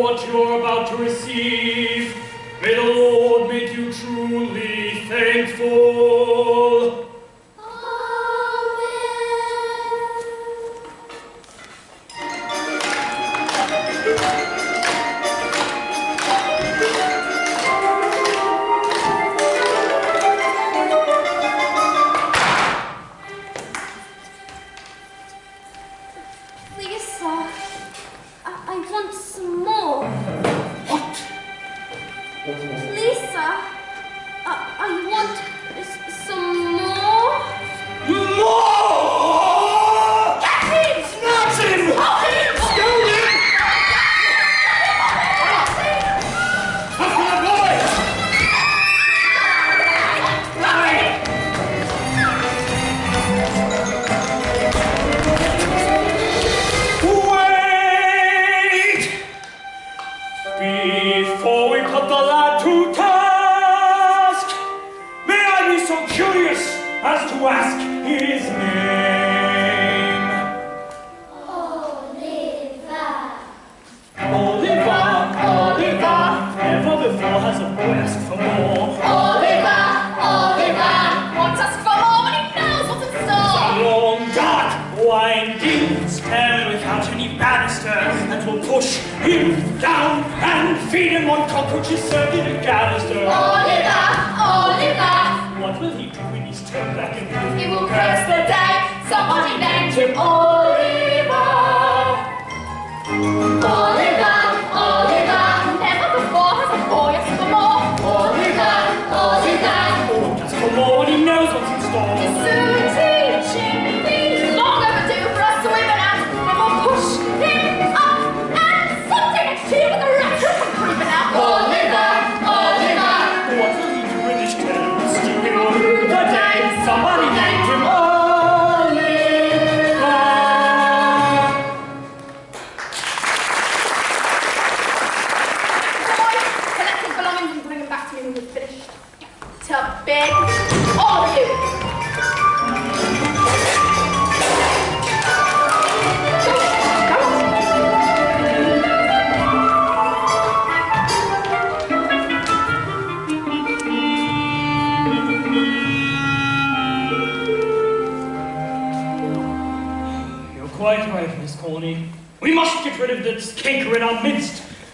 what you're about to receive. May the Lord make you truly thankful.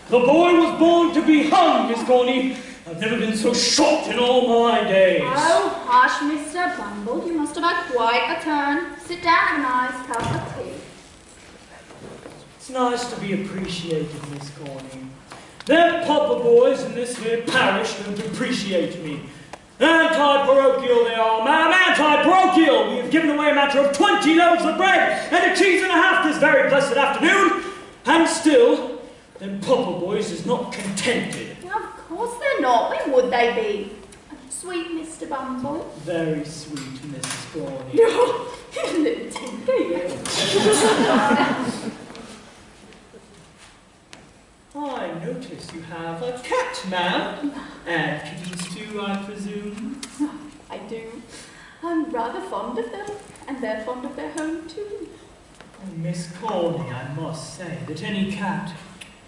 The boy was born to be hung, Miss Corny. I've never been so shocked in all my days. Oh, hush, Mr. Bumble. You must have had quite a turn. Sit down and have a nice cup of tea. It's nice to be appreciated, Miss Corny. Them papa boys in this here parish don't appreciate me. Anti-parochial they are, ma'am, anti-parochial! We have given away a matter of 20 loaves of bread and a cheese and a half this very blessed afternoon, and still, them papa boys is not contented. Well, of course they're not. When would they be? Sweet Mr. Bumble. Very sweet, Mrs. Corny. No, little tinker, you. I notice you have a cat, ma'am. And kittens too, I presume. I do. I'm rather fond of them, and they're fond of their home too. Oh, Miss Corny, I must say that any cat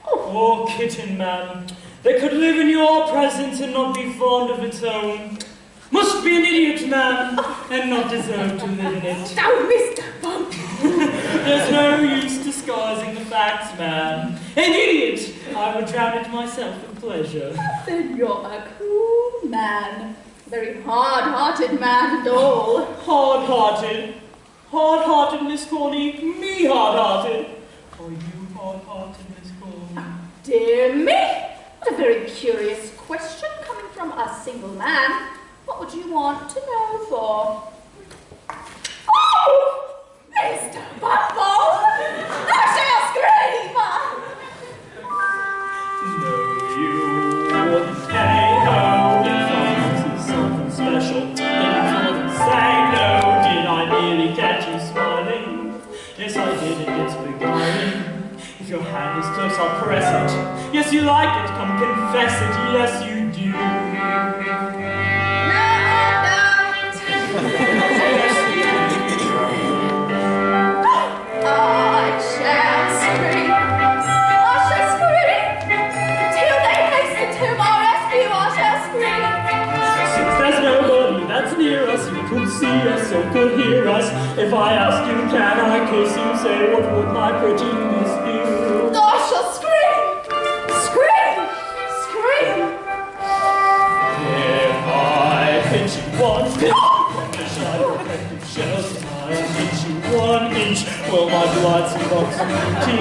or kitten, ma'am, that could live in your presence and not be fond of its own must be an idiot, ma'am, and not deserve to live in it. Oh, Mr. Bumble! There's no use disguising the facts, ma'am. An idiot! I would drown it myself with pleasure. Then you're a cool man. Very hard-hearted man and all. Hard-hearted? Hard-hearted, Miss Corny? Me hard-hearted? Are you hard-hearted, Miss Corny? Dear me! What a very curious question coming from a single man. What would you want to know for? Oh! Mr. Bumble! I shall scream! No, you wouldn't. Hey, ho, if I wanted something special, then you wouldn't say no. Did I nearly catch you smiling? Yes, I did, and it's beguiling. If your hand is close, I'll press it. Yes, you like it, come confess it. Yes, you do. I shall scream. near us, you could see us, so could hear us. If I asked you, can I kiss you, say, what would my pretty miss do? I shall scream! Scream! Scream! If I pinch you one pinch, from the shy protective shells, if I pinch you 1 inch, will my blood box beauty?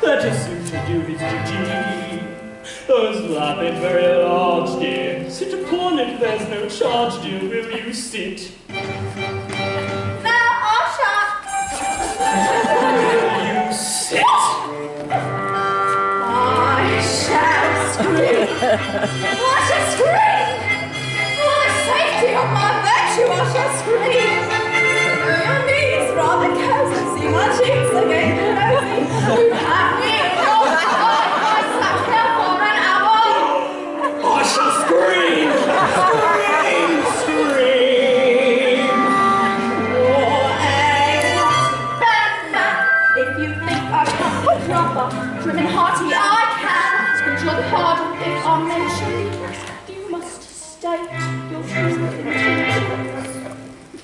That is soon to do his duty. Those laughing very large, dear. Sit upon it, there's no charge, dear. Will you sit? Now I shall. Will you sit? I shall scream. I shall scream. For the safety of my virtue, I shall scream. Your knees rather cozy, see my cheeks again rosy. You have me in your heart, I sat here for an hour. I shall scream! Scream! Scream! You're a bad man. If you think I can put proper, prim and hearty, I can. Control the hard if I'm mentioned. You must state your true intentions.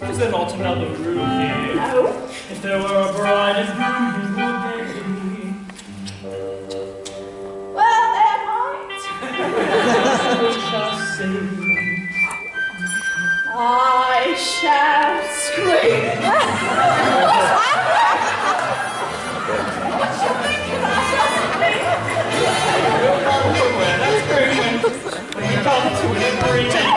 Is there not another room here? No. If there were a bride and groom, who would they be? Well, there might. We shall sing. I shall scream. I shall scream. That's great when you come to an agreement.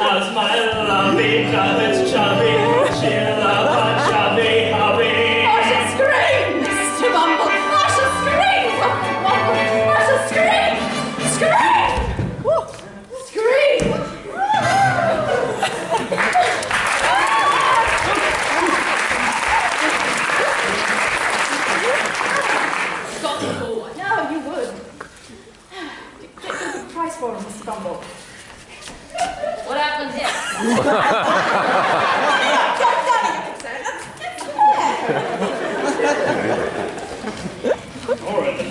As my lovey covets chubby, she'll love my chubby hubby. I shall scream, Mr. Bumble. I shall scream, Dr. Bumble. I shall scream. Scream. Scream. Got the forward. No, you would. Get a good price for him, Mr. Bumble. What happened here? All right then.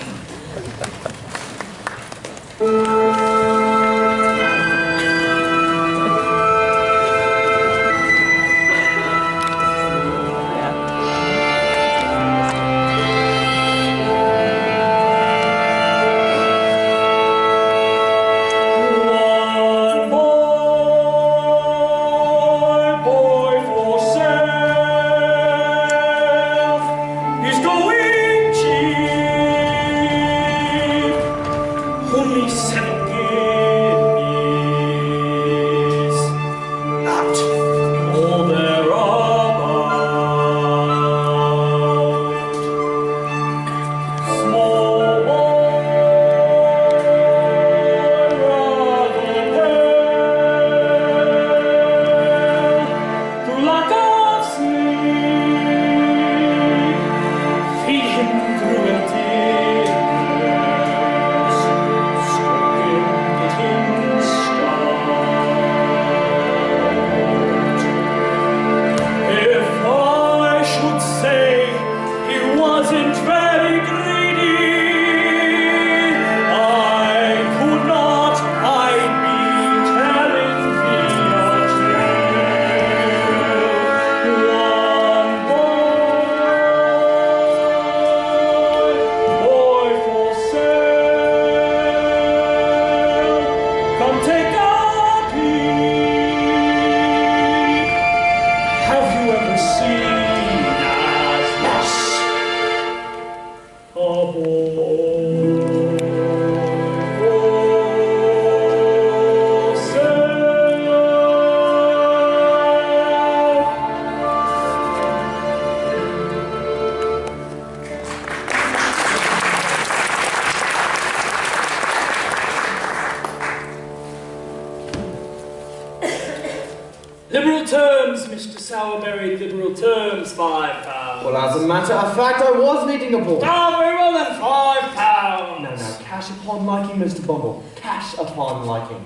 Liberal terms, Mr. Sowerberry, liberal terms, £5. Well, as a matter of fact, I was needing a ball. Oh, very well then, £5. No, cash upon liking, Mr. Bumble. Cash upon liking.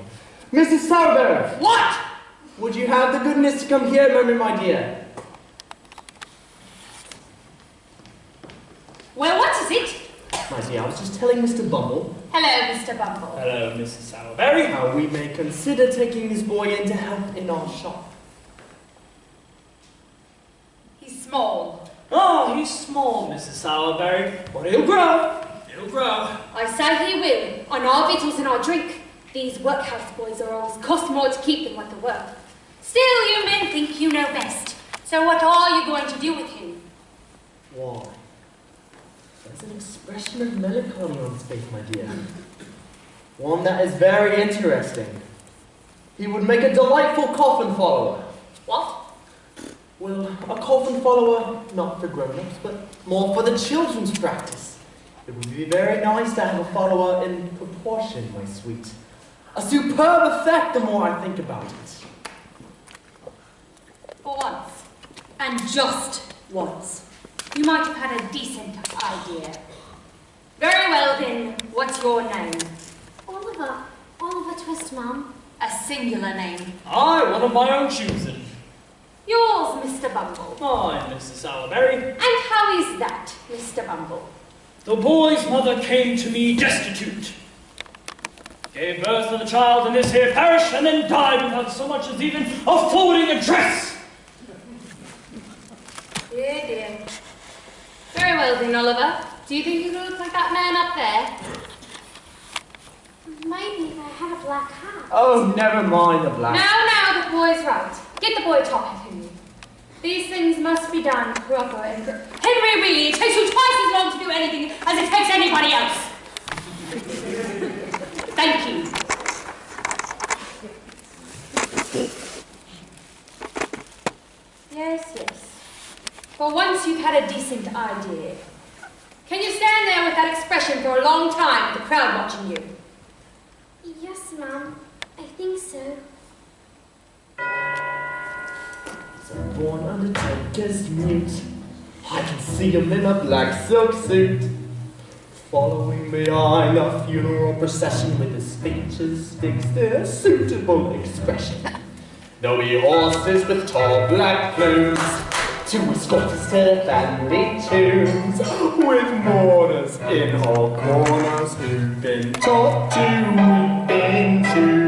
Mrs. Sowerberry! What? Would you have the goodness to come here a moment, my dear? Well, what is it? My dear. I was just telling Mr. Bumble. Hello, Mr. Bumble. Hello, Mrs. Sowerberry. How we may consider taking this boy in to help in our shop. He's small. Oh, he's small, Mrs. Sowerberry, but he'll grow. He'll grow. I say he will, on our victuals and our drink. These workhouse boys are always cost more to keep than what they're worth. Still, you men think you know best. So what are you going to do with him? Why? There's an expression of melancholy on his face, my dear. One that is very interesting. He would make a delightful coffin follower. What? Well, a coffin follower, not for grown-ups, but more for the children's practice. It would be very nice to have a follower in proportion, my sweet. A superb effect the more I think about it. For once. And just once. You might have had a decent idea. Very well then, what's your name? Oliver. Oliver Twist, Mum. A singular name. Aye, one of my own choosing. Yours, Mr. Bumble. Aye, Mrs. Sowerberry. And how is that, Mr. Bumble? The boy's mother came to me destitute. Gave birth to the child in this here parish, and then died without so much as even a forwarding address. Dear, dear. Very well then, Oliver. Do you think you look like that man up there? Maybe they had a black hat. Oh, never mind the black. Now, the boy's right. Get the boy top of him. These things must be done proper and Henry, really, it takes you twice as long to do anything as it takes anybody else. Thank you. Yes, yes. For once you've had a decent idea. Can you stand there with that expression for a long time with the crowd watching you? Yes, Mum. I think so. So born undertaker's mute. I can see him in a black silk suit, following behind a funeral procession with his features fixed in a suitable expression. There'll be horses with tall black plumes to escort us to the family tombs, with mourners in all corners who've been taught to weep into.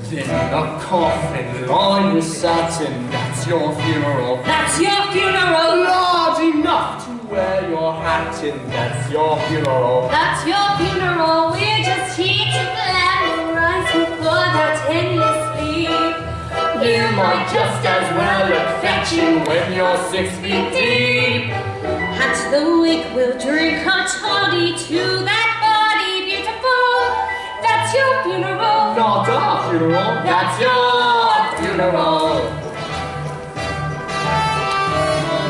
Then a coffin lined with satin, that's your funeral. That's your funeral! Large enough to wear your hat in, that's your funeral. That's your funeral. We're just here to glamorize before that endless sleep. You might just as well look fetching when you're 6 feet deep. At the wake we'll drink a toddy to that body beautiful. That's your funeral. Not our funeral, that's your funeral.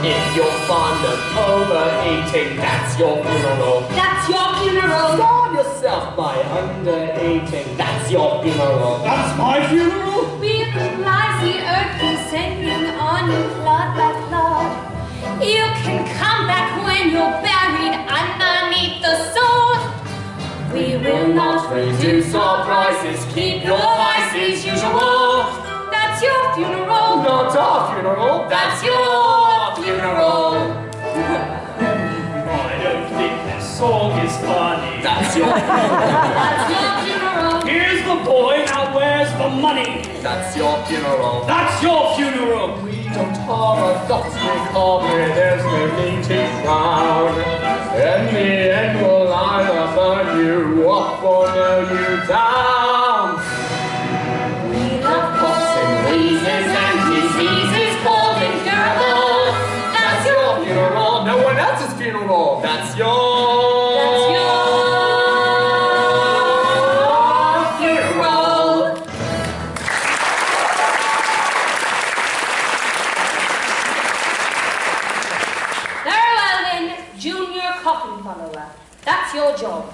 If you're fond of overeating, that's your funeral. That's your funeral. Starve yourself by undereating, that's your funeral. That's my funeral? We'll rise the earth descending on you clod by clod. You can come back when you're buried underneath the sword. We will not reduce our prices, keep your vices usual. That's your funeral. Not our funeral, that's your funeral. I don't think this song is funny. That's your That's your funeral. Here's the boy, now where's the money? That's your funeral. That's your funeral. We don't harm our thoughts, we calm where there's no need to frown. In the end we'll either burn you up or nail you down. We love Coughs and wheezes and diseases called incurable. That's your funeral, no one else's funeral. That's your funeral. Very well then, junior coffin follower. That's your job.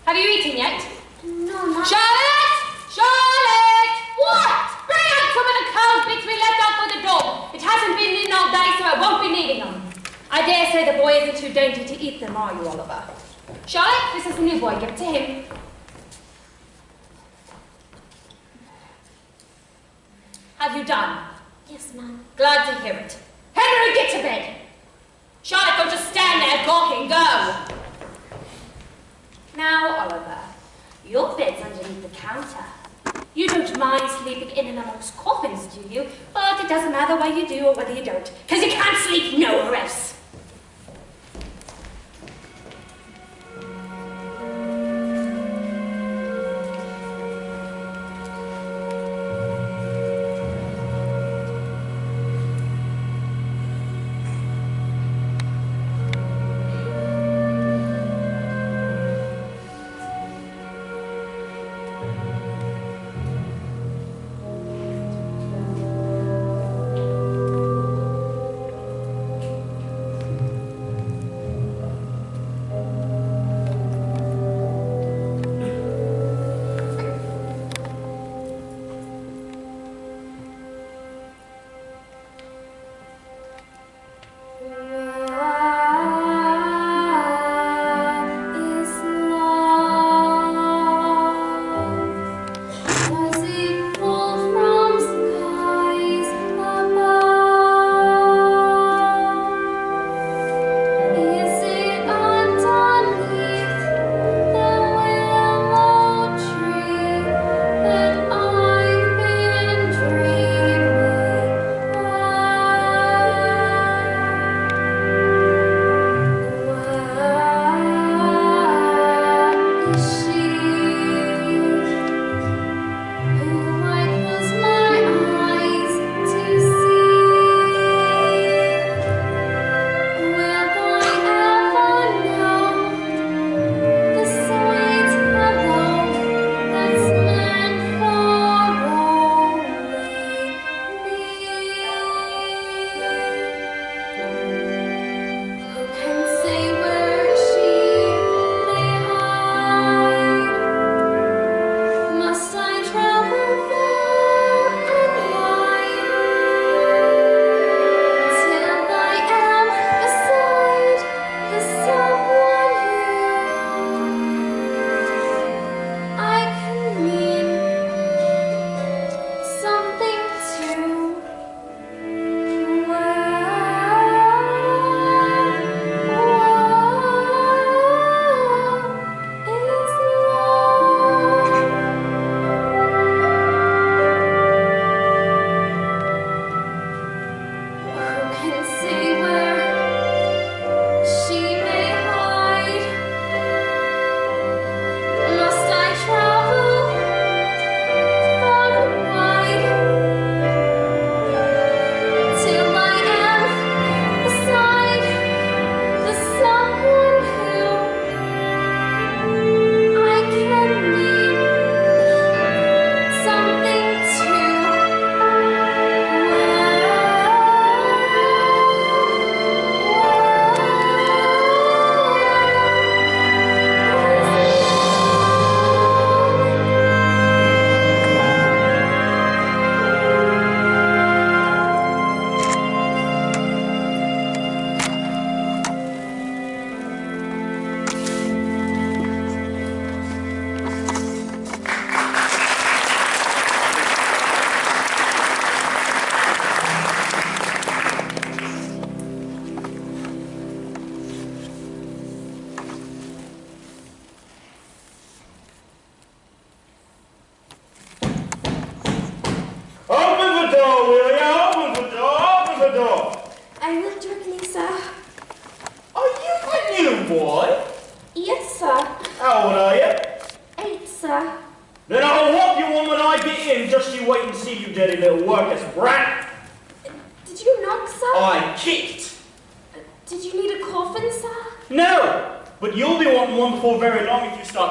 Have you eaten yet? No, Mum. Charlotte! Charlotte! What? Bring out some of the cold bits we left out for the dog. It hasn't been in all day, so I won't be needing them. I dare say the boy isn't too dainty to eat them, are you, Oliver? Charlotte, this is the new boy. Give it to him. Have you done? Yes, Mum. Glad to hear it. Henry, get to bed. Charlotte, don't just stand there gawking, go! Now, Oliver, your bed's underneath the counter. You don't mind sleeping in and amongst coffins, do you? But it doesn't matter whether you do or whether you don't, because you can't sleep nowhere else.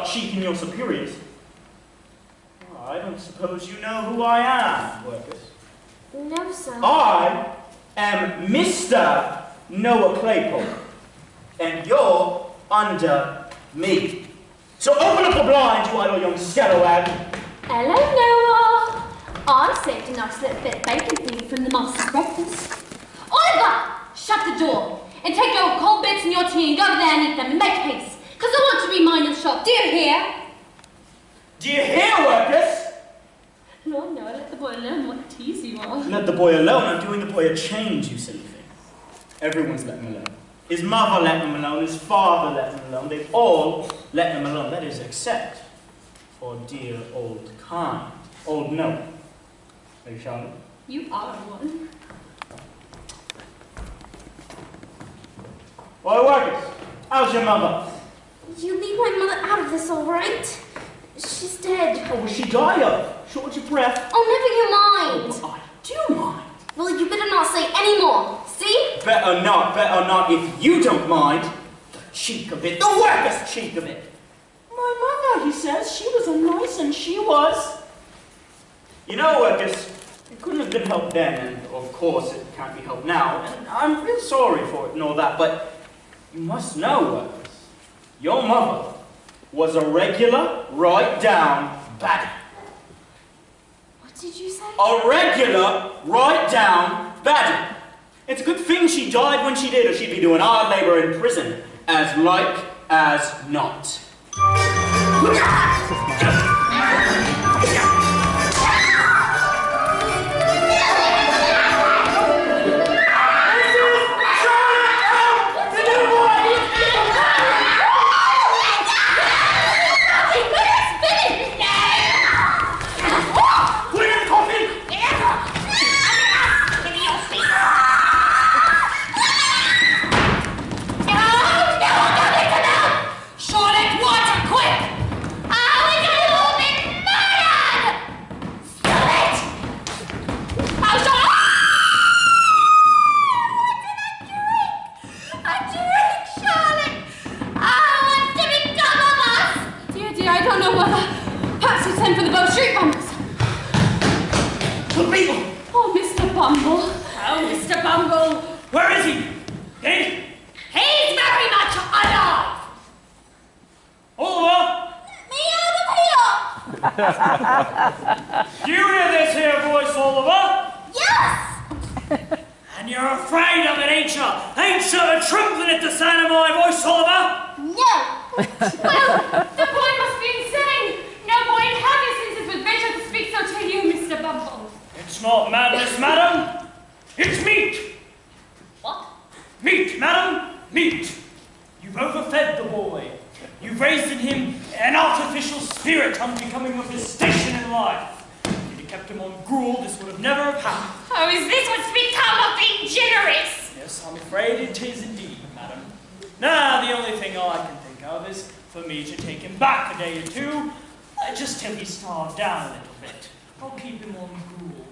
Cheating your superiors. Oh, I don't suppose you know who I am, workers. No, sir. I am Mr. Noah Claypole, and you're under me. So open up the blinds, you idle young scalawag. Hello, Noah. I saved a nice little bit of bacon for you from the master's breakfast. Oliver, shut the door and take your cold bits and your tea and go over there and eat them and make haste. Because I want to be minding the shop. Do you hear? Do you hear, workers? No, let the boy alone. What a tease you are. Let the boy alone. I'm doing the boy a change, you silly thing. Everyone's letting him alone. His mother let him alone, his father let him alone, they've all let him alone. That is, except for dear old Old No. Are you Charlotte? You are one. Well, workers, how's your mother? You leave my mother out of this, all right? She's dead. Oh, will she die of? Short of breath? Oh, never you mind. Oh, I do mind. Well, you better not say any more. See? Better not, if you don't mind. The cheek of it, the workers' cheek of it. My mother, he says, she was a nice and she was. You know, workers, it couldn't have been helped then, and of course it can't be helped now, and I'm real sorry for it and all that, but you must know, workers, your mother was a regular, right-down baddie. What did you say? A regular, right-down baddie. It's a good thing she died when she did, or she'd be doing hard labor in prison, as like as not. Do you hear this here voice, Oliver? Yes! And you're afraid of it, ain't you? Ain't you trembling at the sound of my voice, Oliver? No! Well, the boy must be insane. No boy in heaven since would venture to speak so to you, Mr. Bumble. It's not madness, madam. It's meat. What? Meat, madam, meat. You've overfed the boy. You've raised in him an artificial spirit unbecoming of his station in life. If you'd kept him on gruel, this would have never have happened. Oh, is this what's become of being generous? Yes, I'm afraid it is indeed, madam. Now, the only thing I can think of is for me to take him back a day or two, just till he's starved down a little bit. I'll keep him on gruel.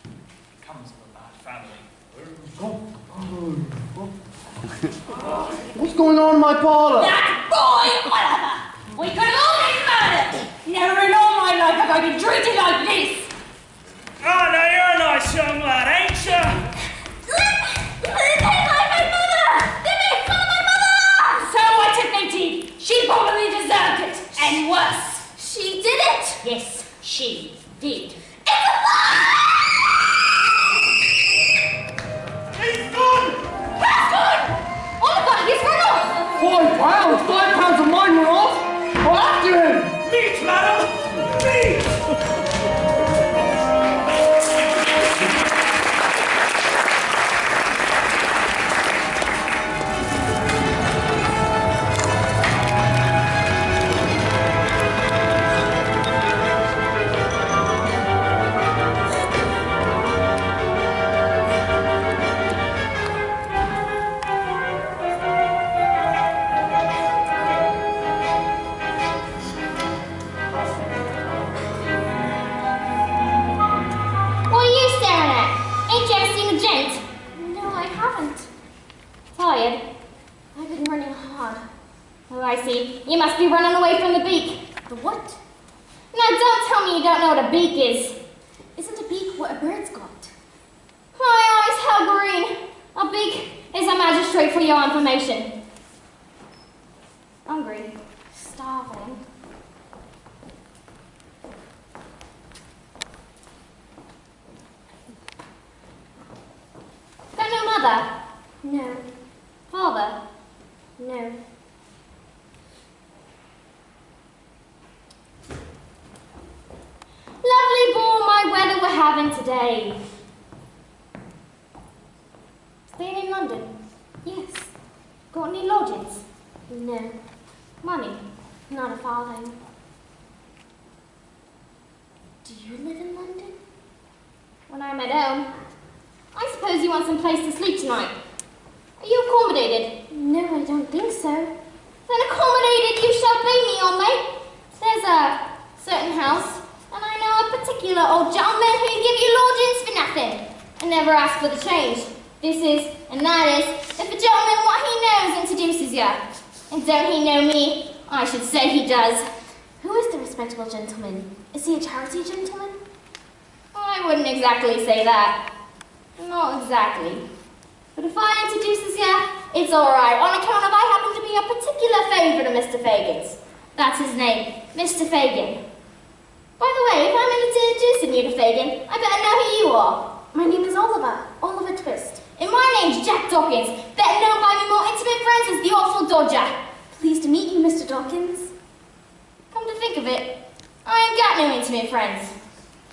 He comes of a bad family. What's going on in my parlor? That boy, Oliver! We could have all been murdered! Never in all my life have I been treated like this! Oh, now you're a nice young lad, ain't you? They like my mother! They made fun of my mother! So what if they did? She probably deserved it, and worse. She did it! Yes, she did. It's a lie! He's gone! That's good! Oliver, he's run off! £5? £5 of mine were off? Go after him! Meat, madam! Meat! What are you staring at? Ain't you ever seen a gent? No, I haven't. Tired? I've been running hard. Oh, I see. You must be running away from the beak. The what? Now, don't tell me you don't know what a beak is. Isn't a beak what a bird's got? My eyes, how green. A beak is a magistrate for your information. Hungry. Starving. Don't know mother? No. Father? No. Lovely ball my weather we're having today. Staying in London? Yes. Got any lodgings? No. Money? Not a farthing. Do you live in London? When I'm at home. I suppose you want some place to sleep tonight. Are you accommodated? No, I don't think so. Then accommodated you shall be, me old mate. There's a certain house, and I know a particular old gentleman who'd give you lodgings for nothing, and never ask for the change. This is, and that is, if a gentleman what he knows introduces you. And don't he know me? I should say he does. Who is the respectable gentleman? Is he a charity gentleman? I wouldn't exactly say that. Not exactly. But if I introduces you, it's alright, on account of I happen to be a particular favourite of Mr. Fagin's. That's his name, Mr. Fagin. By the way, if I'm introducing you to Fagin, I better know who you are. My name is Oliver Twist. And my name's Jack Dawkins, better known by me more intimate friends as the Awful Dodger. Pleased to meet you, Mr. Dawkins. Come to think of it, I ain't got no intimate friends.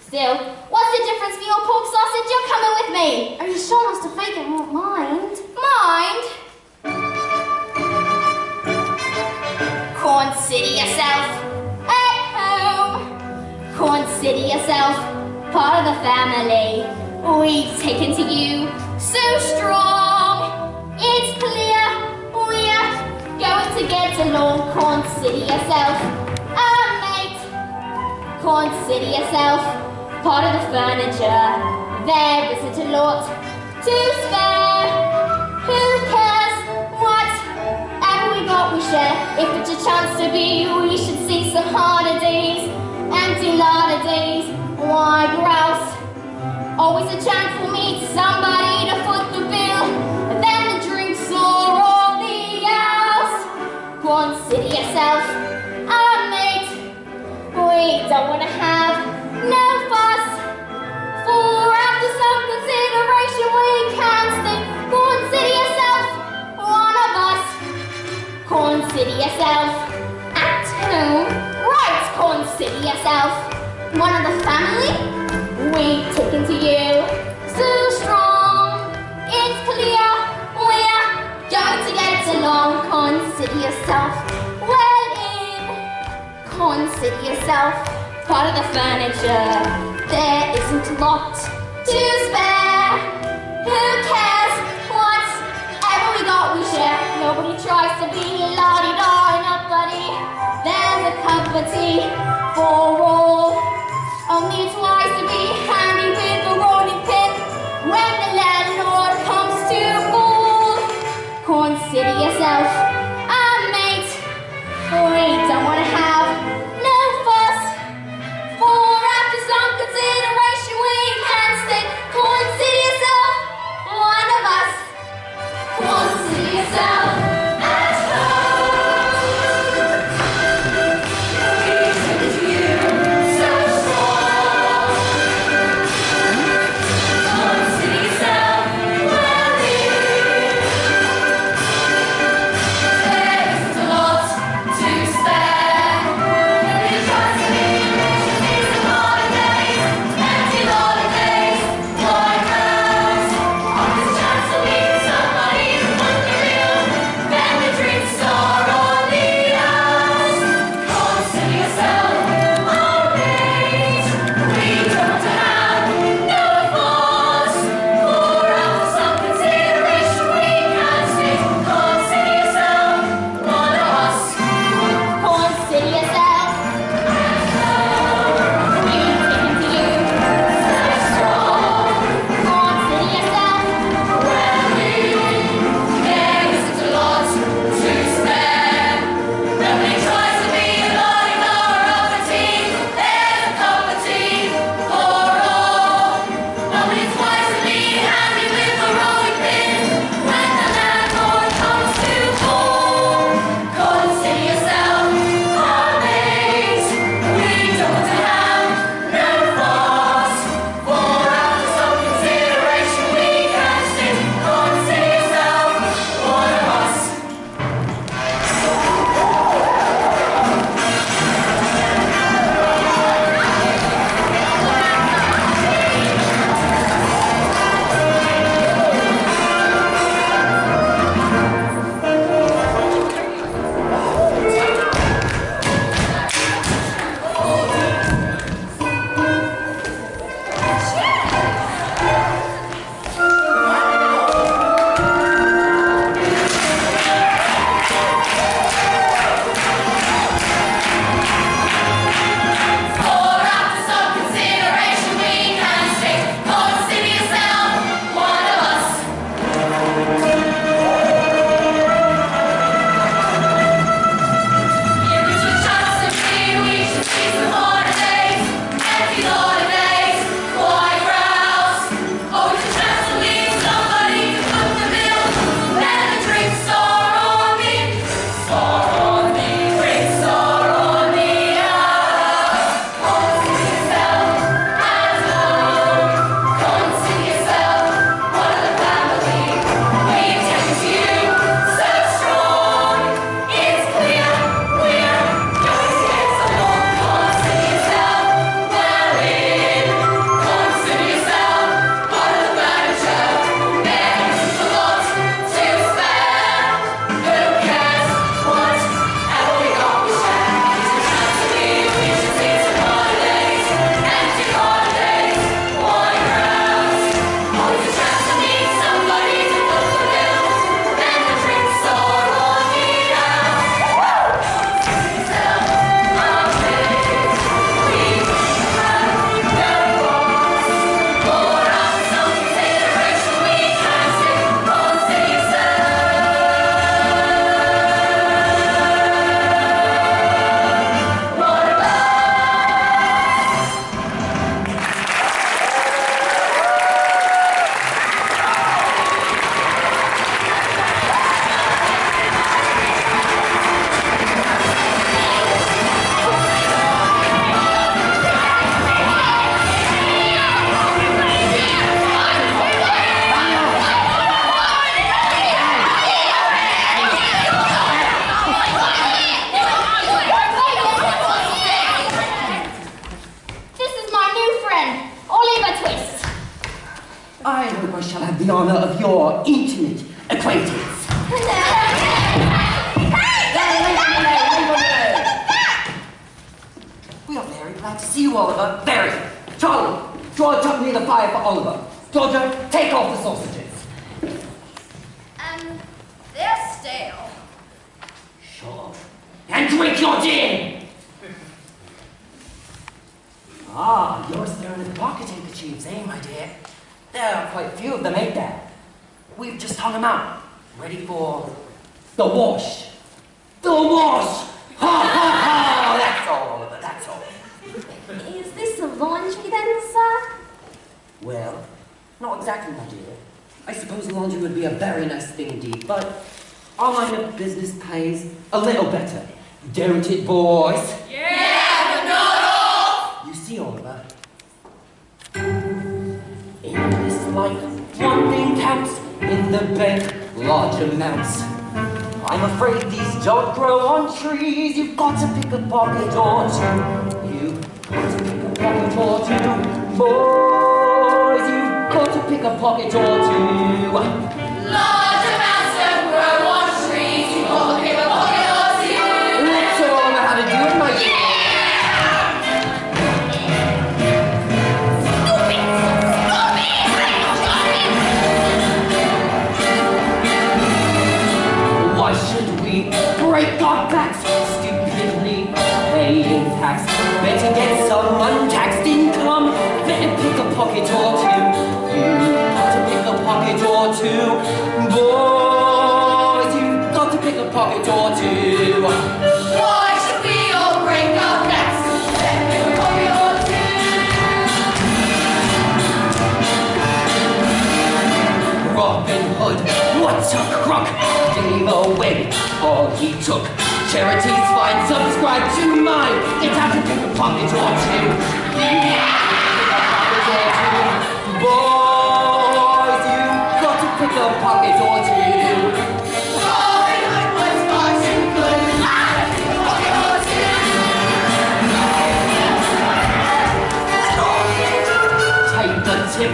Still, what's the difference for your pork sausage? You're coming with me. Are you sure Mr. Fagin won't mind? Mind? Corn City yourself. At home. Corn City yourself. Part of the family. We've taken to you so strong. It's clear we're going to get along. Corn City yourself. Mate. Corn City yourself. Part of the furniture. There isn't a lot to spare. Who cares? Whatever we got, we share. If it's a chance to be, we should see some harder days. Empty lot of days. Why grouse? Always a chance for me, somebody to foot the bill. Then the drinks are all the else. Corn City yourself, mate. We don't want to have no fuss. For after some consideration, we can stay. Corn City yourself, one of us. Corn City yourself, at home. Right, Corn City yourself, one of the family. We've taken to you so strong. It's clear we're going to get along. Corn City yourself, well in. Corn City yourself, part of the furniture. There isn't a lot to spare. Who cares? Whatever we got, we share. Nobody tries to be la-di-da enough, buddy. There's a cup of tea for all. Only it's wise to be handy with a rolling pin when the landlord comes to call. Corn City yourself, mate. We don't want to have no fuss. For after some consideration, we can stay. Corn City yourself, one of us. Corn City yourself, at home. We take it to you. I hope I shall have the honour of your intimate acquaintance. We are very glad to see you, Oliver. Very. Charlie, draw a tub near the fire for Oliver. Georgia, take off the sausages. They're stale. Sure. And drink your gin! Ah, you're staring at the pocket handkerchiefs, eh, my dear? There are quite a few of them, ain't there? We've just hung them out, ready for the wash. The wash! Ha ha ha! That's all, Oliver, that's all. Is this a laundry then, sir? Well, not exactly, my dear. I suppose laundry would be a very nice thing indeed, but our line of business pays a little better. Don't it, boys? Yeah, but not all. You see, Oliver, in this life, one thing counts, in the bank, large amounts. I'm afraid these don't grow on trees. You've got to pick a pocket or two. You've got to pick a pocket or two. Boys, you've got to pick a pocket or two. Large amounts don't grow on trees. You've got to pick a pocket or two. Let's all learn how to do it, my dear. Why should we break our backs stupidly paying tax? Better get some untaxed income. Better pick a pocket or two. You've got to pick a pocket or two. Boys, you've got to pick a pocket or two. Why should we all break our backs? Better pick a pocket or two. Robin Hood, what a crook! Gave away all he took. Charities fine, subscribe to mine. It's time to pick a pocket or two. Pick a pocket or two. Boys, you've got to pick a pocket or two. Robin Hood was far too good. Pick a pocket or two. Take the tip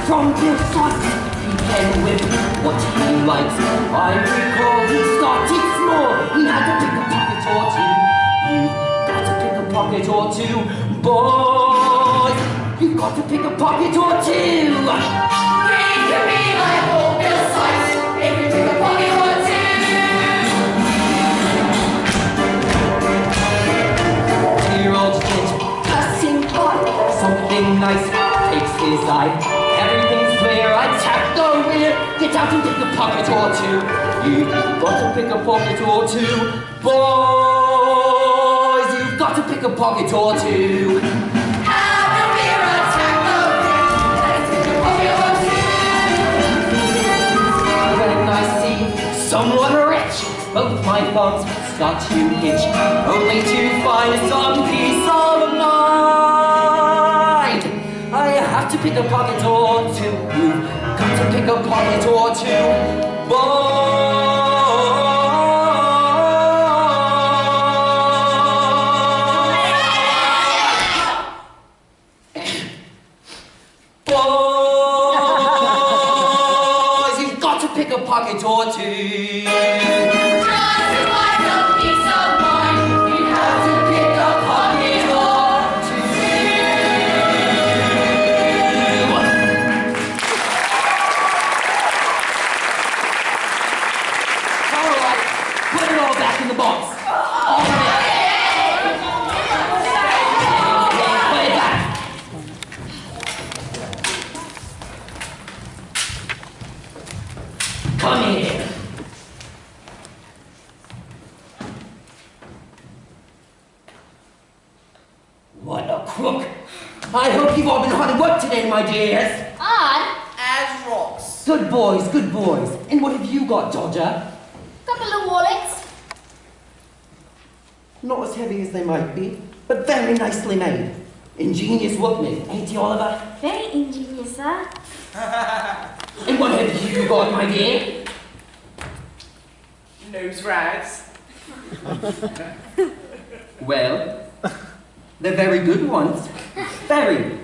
from Forsyth. He can whip what he likes. I recall he started small. He had to pick a pocket or two. You've got to pick a pocket or two. Boys, you've got to pick a pocket or two. We could be like old Bill Sykes if we pick a pocket or two. Dear old kid, cussing hot. Something nice takes his eye. Everything's clear, I tap the rear. Get out and pick a pocket or two. You've got to pick a pocket or two. Boys, you've got to pick a pocket or two. Have the rear, attack the rear. Let's pick a pocket or two. When I see someone rich, both my thumbs start to itch, only to find some peace of mind. I have to pick a pocket or two. You've got to pick a pocket or two. Boys, you've got to pick a pocket or two. Just to find some peace of mind, you have to pick a pocket or two. All right, put it all back in the box. All of it. Put it back. Come here. What a crook. I hope you've all been hard at work today, my dears. Odd. As rocks. Good boys, good boys. And what have you got, Dodger? Couple of wallets. Not as heavy as they might be, but very nicely made. Ingenious workmen, ain't you, Oliver? Very ingenious, sir. And what have you got, my dear? Nose rags. Well, they're very good ones. Very.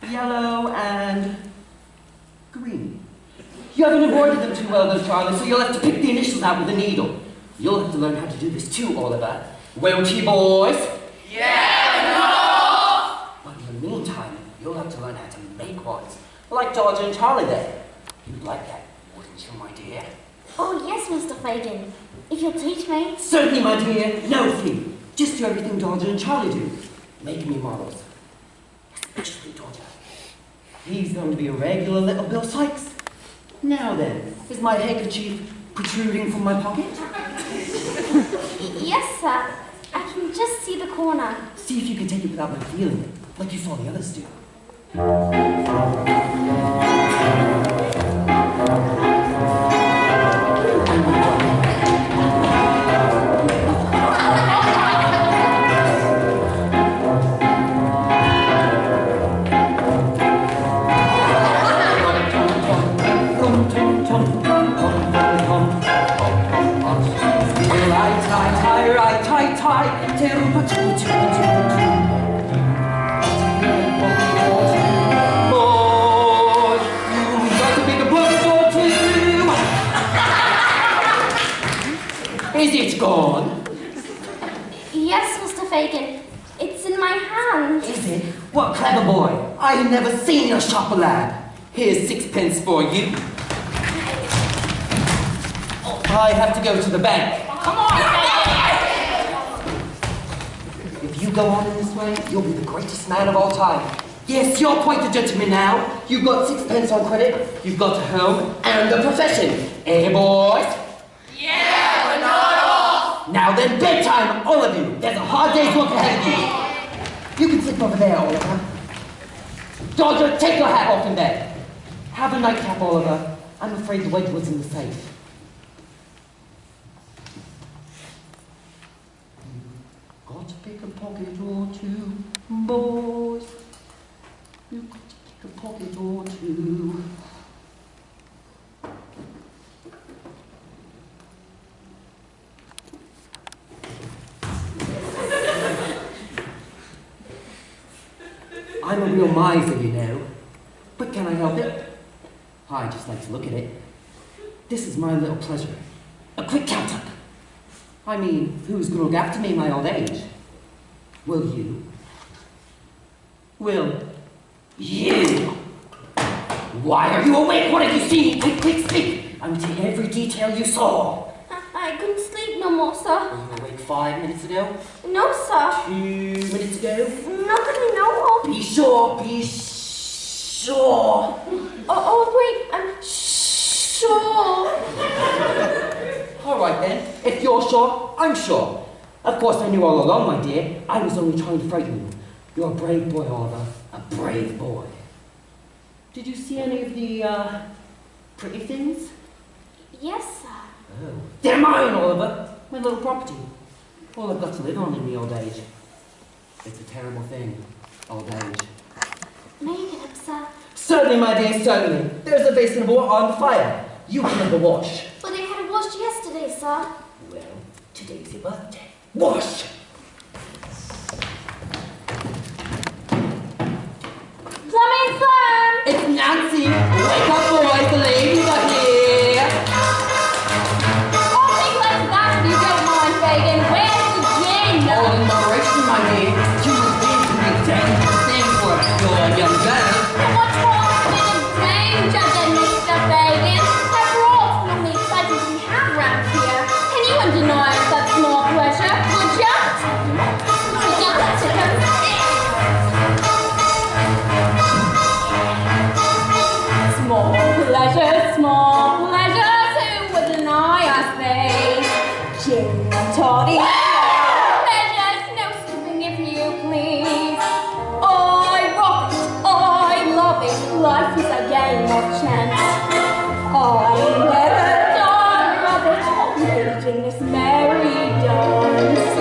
Yellow and You haven't embroidered them too well, though, Charlie, so you'll have to pick the initials out with a needle. You'll have to learn how to do this too, Oliver. Won't you, boys? Yeah, no! But in the meantime, you'll have to learn how to make ones. Like George and Charlie there. You'd like that, wouldn't you, my dear? Oh, yes, Mr. Fagin. If you'll teach me. Certainly, my dear. No fee. Just do everything Dodger and Charlie do. Make me models. Especially Dodger. He's going to be a regular little Bill Sykes. Now then, is my handkerchief protruding from my pocket? Yes, sir. I can just see the corner. See if you can take it without my feeling it, like you saw the others do. Is it gone? Yes, Mr. Fagin. It's in my hand. Is it? What clever boy. I have never seen a sharper lad. Here's 6 pence for you. I have to go to the bank. Come on, If you go on in this way, you'll be the greatest man of all time. Yes, you're quite the gentleman now. You've got 6 pence on credit, you've got a home, and a profession. Eh, boys? Yeah, but not all! Now then, bedtime, all of you. There's a hard day's work ahead of you. You can sleep over there, Oliver. Dodger, take your hat off in bed. Have a nightcap, Oliver. I'm afraid the wedge was in the safe. Got to pick a pocket or two, boys. You've got to pick a pocket or two. I'm a real miser, you know. But can I help it? I just like to look at it. This is my little pleasure. A quick count-up. I mean, who's going to look after me in my old age? Will you? Will you? Why are you awake? What have you seen? Quick, quick, speak. I want to hear every detail you saw. I couldn't sleep no more, sir. Were you awake 5 minutes ago? No, sir. 2 minutes ago? Nobody know. Be sure, be sure. Wait, I'm sure. All right then, if you're sure, I'm sure. Of course I knew all along, my dear. I was only trying to frighten you. You're a brave boy, Oliver. A brave boy. Did you see any of the, pretty things? Yes, sir. Oh. They're mine, Oliver. My little property. All I've got to live on in the old age. It's a terrible thing, old age. May I get up, sir? Certainly, my dear, certainly. There's a basin of water on the fire. You can have a wash. But I had it washed yesterday, sir. Well, today's your birthday. Wash! Plumbing firm! It's Nancy! Wake up, boys, the ladies are here! I'll be glad to that if you don't mind, Fagin. Where's the gin? All in moderation, my dear. You would think to be dangerous thing for a pure young girl. And what's wrong with a danger then, Mr. Fagin? After all, it's the only exciting we have round here. And you wouldn't deny us that small pleasure, would you? Small pleasures, who would deny us these? Gin and toddy. Pleasures, no skipping if you please. I rock it, I love it, life is a game of chance. I never tire of it, making this merry dance.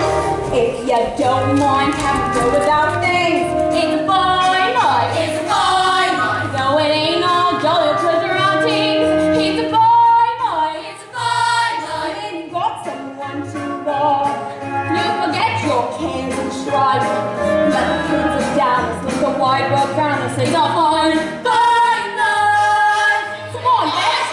If you don't mind having to go without things, it's a fine life, it's a fine life. Though it ain't all jolly pleasure outings, it's a fine life, it's a fine life. And you got someone to love. You forget your cares and strife. Let the princess down, look the wide world round and say, it's a fine life. Come on, Bess.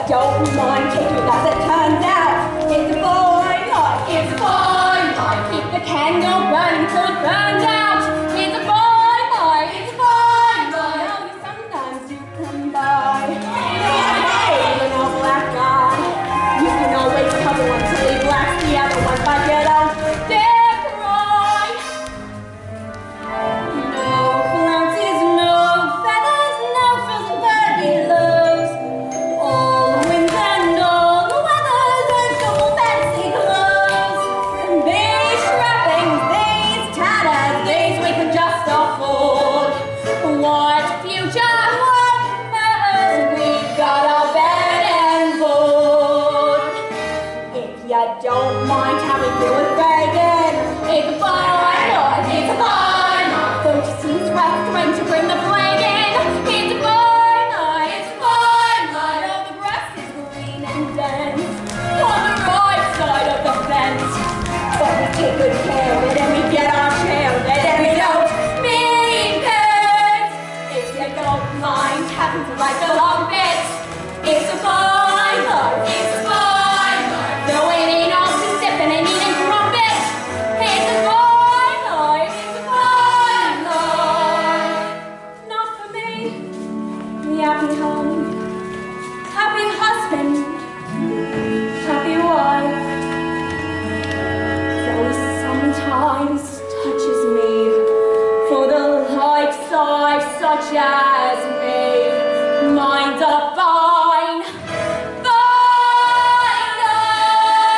don't mind taking as it turns out. It's a fine life, it's a fine life. Keep the candle burning till it burns out. It's a fine life, it's a fine life. Now you sometimes do come by. Hey, an old black guy. You can always cover one till he blacks the other one, but you don't dare cry. No flounces, no feathers, no frills and birdie loves. All winds and all the weathers and double fancy gloves. And these trappings, these tatters, these we could just afford. What future, what matters? We've got our bed and board. If you don't mind how we feel with begging, it's a fine life, it's a fine life. Don't you see it's rough trying to bring the plague in? It's a fine life, it's a fine life. All the grass is green and dense on the right side of the fence. But we take good care of it and we get our share of it and we don't mean pets. If you don't mind having to like the long bit, it's a fine life, it's a fine life. Though it ain't all too stiff and it needn't crumpet, it's a fine life, it's a fine life. Not for me, the happy home, happy husband, happy wife. Though sometimes touches me for the likes of such as me. Mine's a fine, fine life.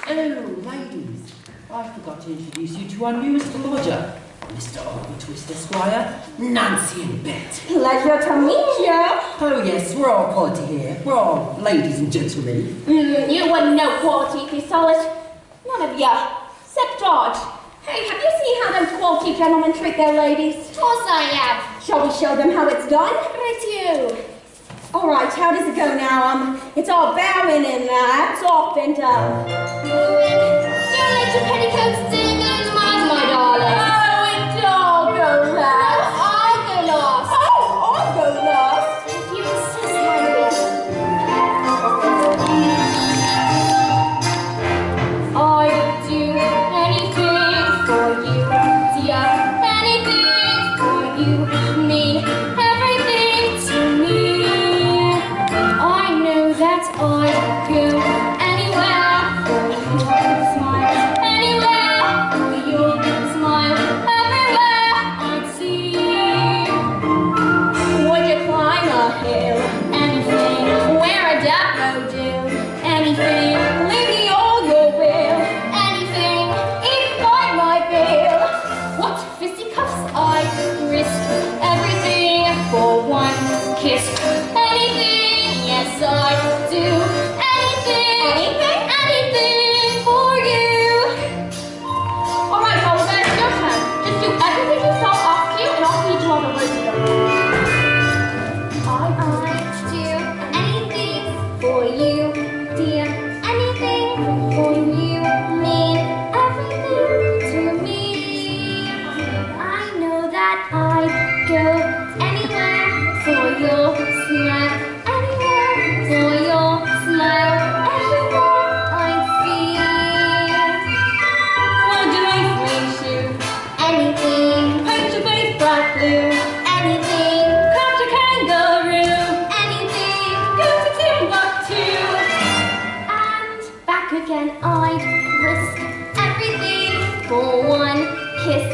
Oh, ladies, I forgot to introduce you to our newest lodger, Mr. Twist Esquire, Nancy and Bet. Pleasure to meet you. Oh yes, we're all quality here. We're all ladies and gentlemen. You wouldn't know quality if you saw it. None of ya. Except George. Hey, have you seen how them quality gentlemen treat their ladies? Of course I have. Shall we show them how it's done? Right you. All right, how does it go now? It's all bowing and that's off and Don't let your petticoats sing in mud, my darling. Oh, it all go last. I'll go last. Oh, I'll go last. If you insist, my lady. I'd do anything for you, dear. Anything for you. Mean everything to me. I know that I'd go anywhere for you. Smile anywhere for you. Smile everywhere I'd see. Would you climb a hill? Anything. Wear a daffodil? Anything. Leave me all your will? Anything. Even buy my bill. What fisticuffs I'd risk? Everything for one kiss. Anything, yes I'd do. Anything, anything for you. All right, Oliver, it's your turn. Just do everything you saw off you, and I'll feed you all the rest of them. I'd do anything for you, dear. Anything for you, mean everything to me. I know that I'd go anywhere for your smile, anywhere for your smile, everywhere I'd see. Would you make me shoe? Anything. Paint your face bright blue. Anything. Catch a kangaroo. Anything. Go to Timbuktu. And back again I'd risk everything for one kiss.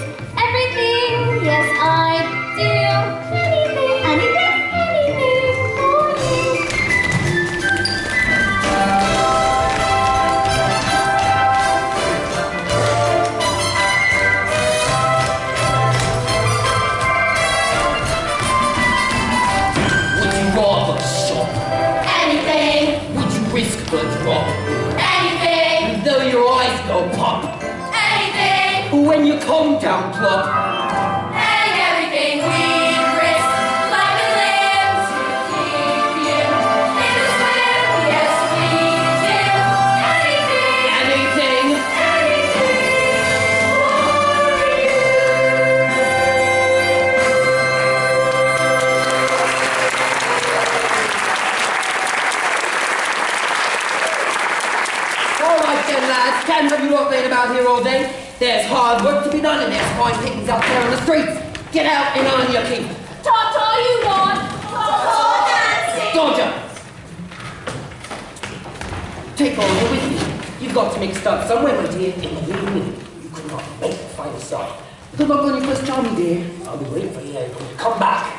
Everything, yes I'd do. Anything, anything, anything for you. Would you rather shop? Anything, Would you risk the drop? anything, Though your eyes go pop, anything, when you come down plop, and everything we'd risk. Life and limb to keep you in the swim. Yes, we do. Anything, anything, anything wait about here all day. There's hard work to be done and there's fine pickings out there on the streets. Get out and on your feet. Ta-ta, you want? Ta-ta, Nancy. Georgia! Take all you with you. You've got to make a stop somewhere, my dear. In the evening, you could not wait to find a sight. Good luck on your first journey, dear. I'll be waiting for you. Come back.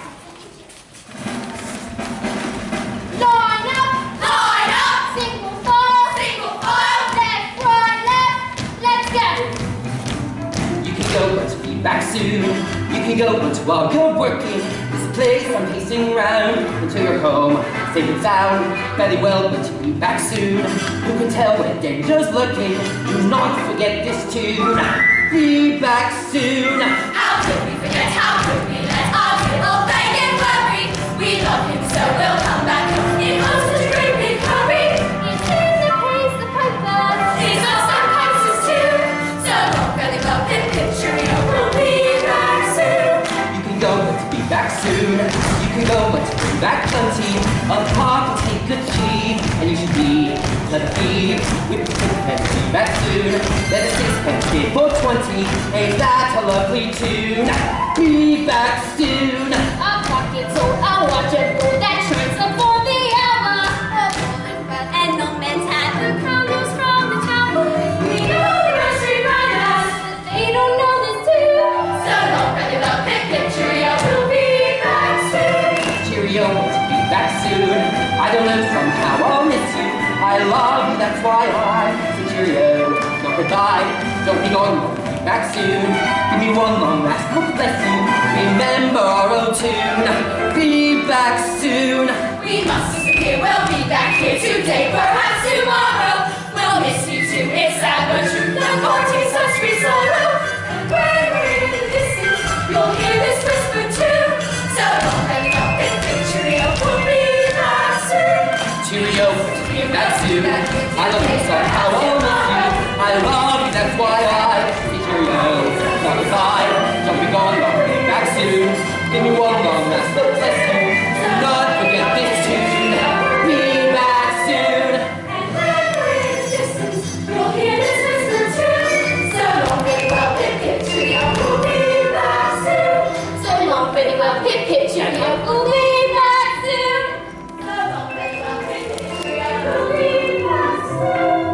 Line up! Line up! Single file! Single file! Left, right, left! Let's go! You can go, but be back soon. You can go, but while you're working, this place I'm pacing round until you're home, safe and sound. Fairly well, but be back soon. Who can tell where danger's lurking? Do not forget this tune. Be back soon. How could we forget? How could we let our little bacon worry? We love him so we'll come back home in most such a great big hurry. It's in the pace, the piper. These are some places too. So don't really love him, picture you. We'll be back soon. You can go, but be back soon. You can go, but bring back plenty of pop and take good cheese. And you should be, let it be, with the sixpence, be back soon. Let the sixpence be for 20. Ain't that a lovely tune? Be back soon. Our pockets old, our watch and gold that shines up for the hour. And no man's had the condos from the tower. We know the grocery runners. They don't know this too. So don't really love him, picture you. We'll be back soon. Cheerio, to be back soon. I don't know, somehow I'll miss you. I love you, that's why I say cheerio, not goodbye. Don't be gone, be back soon. Give me one long last look, bless you. Remember our old tune. Be back soon. We must disappear, we'll be back here today, perhaps tomorrow. We'll miss you too, it's sad but true. The 14th century solo. When we're in the distance, you'll hear this whisper too. So don't let up and picture you, we'll be back soon. Cheerio, to be back soon. I love you somehow I'll miss you. I love you, that's why I say cheerio, not goodbye. Don't be gone, I'll be back soon. Give me one long last look, bless you. Do not forget this tune. Be back soon. And when we're in the distance, you'll hear this whisper too. So long, very well, picture you, we'll be back soon. So long, pretty well, picture you. We'll be back soon. So long, very well, picture you, we'll be back soon.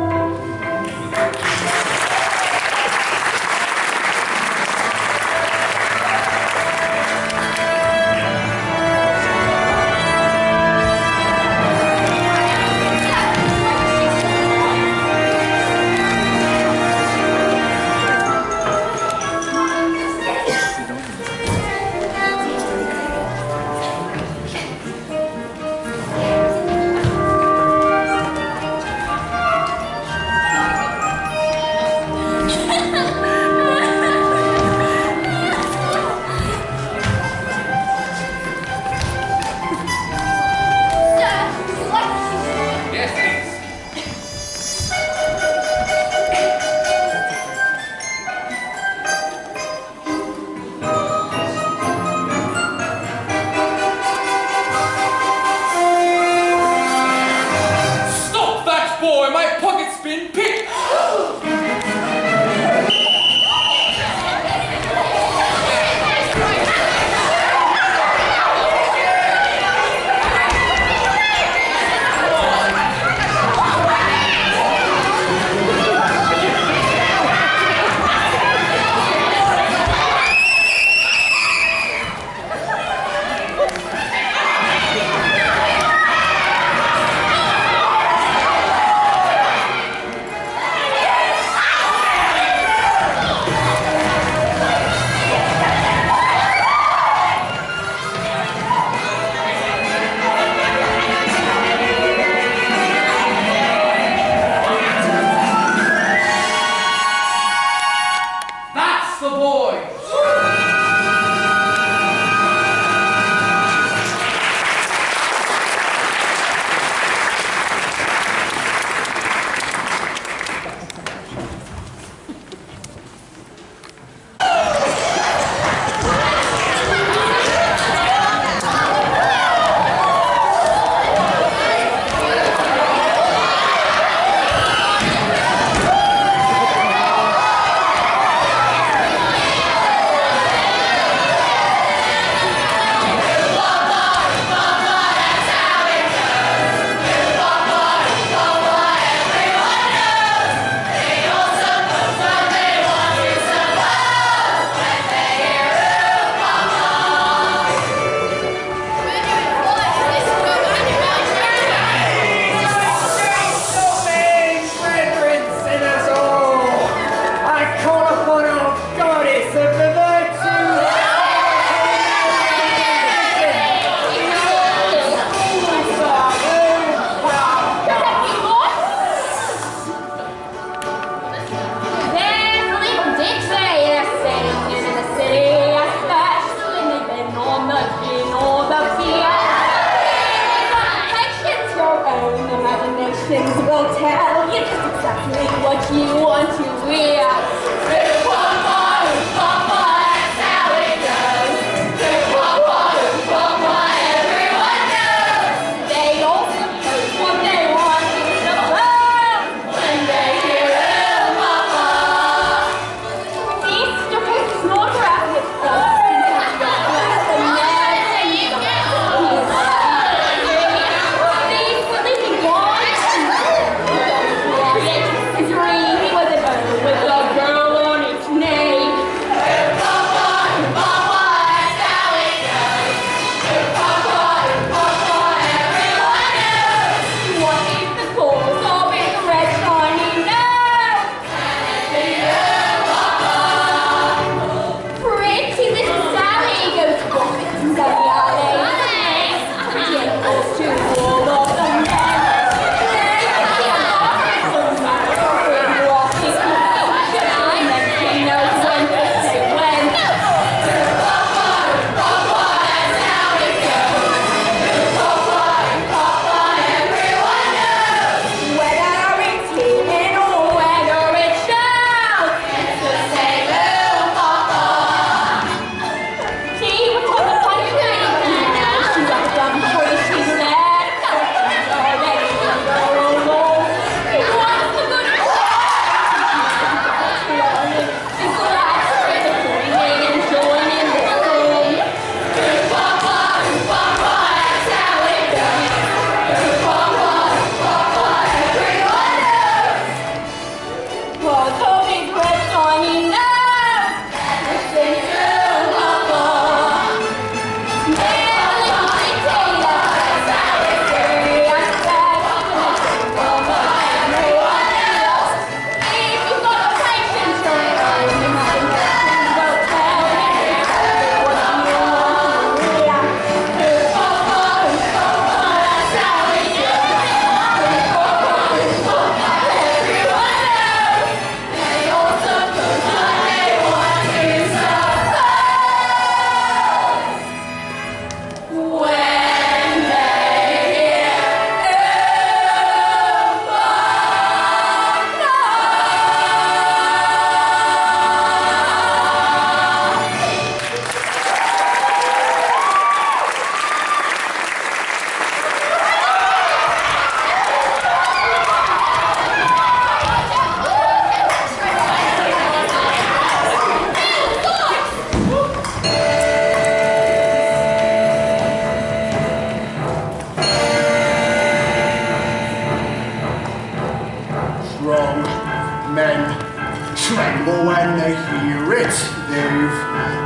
tremble when they hear it. They've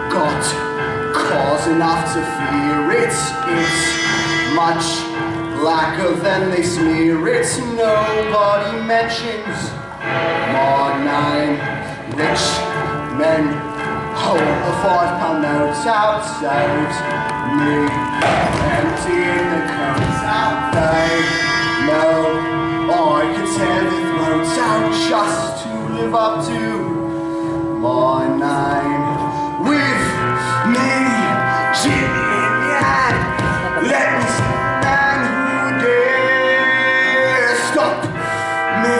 got cause enough to fear it. It's much blacker than they smear it. Nobody mentions my name. Rich men hold the £5 notes outside me, emptying the cones out. They know I could tear their throats out just to live up to my name. With me, Jimmy in the hand, let me see the man who dare stop me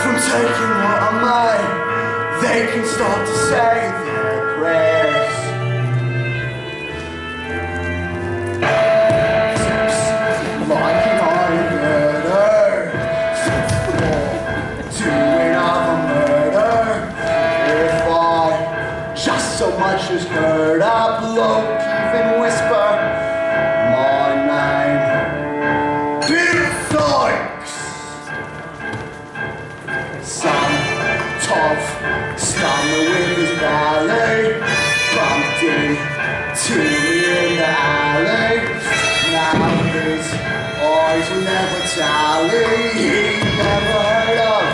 from taking what I'm mine. They can start to say their prayers. Steps like an iron girder, doing of a murder. If I just so much as heard a bloke even whisper my name, Bill Sykes. Some tough stumble with his ballet, bumped into me in the alley. Now his eyes will never tally. He never heard of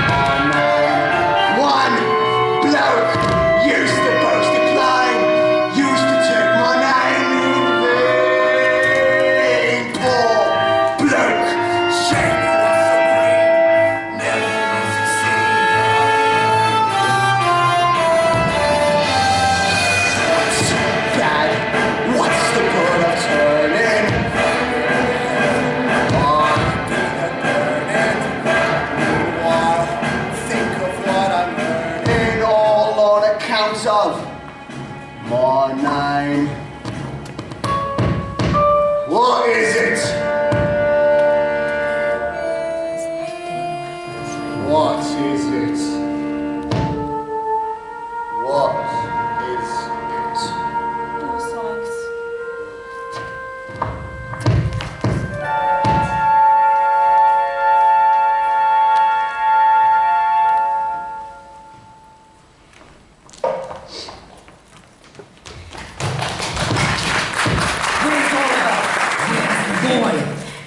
my name. One bloke used to boast a claim, used to take my name in vain. Poor bloke, shame he was so green, never will succeed. What's bad? What's the good of turning? I've been a burning. Meanwhile, think of what I'm learning, all on account of my name. What is it? What is it? What is it? Bill Sykes. Where's Oliver? Where's the boy?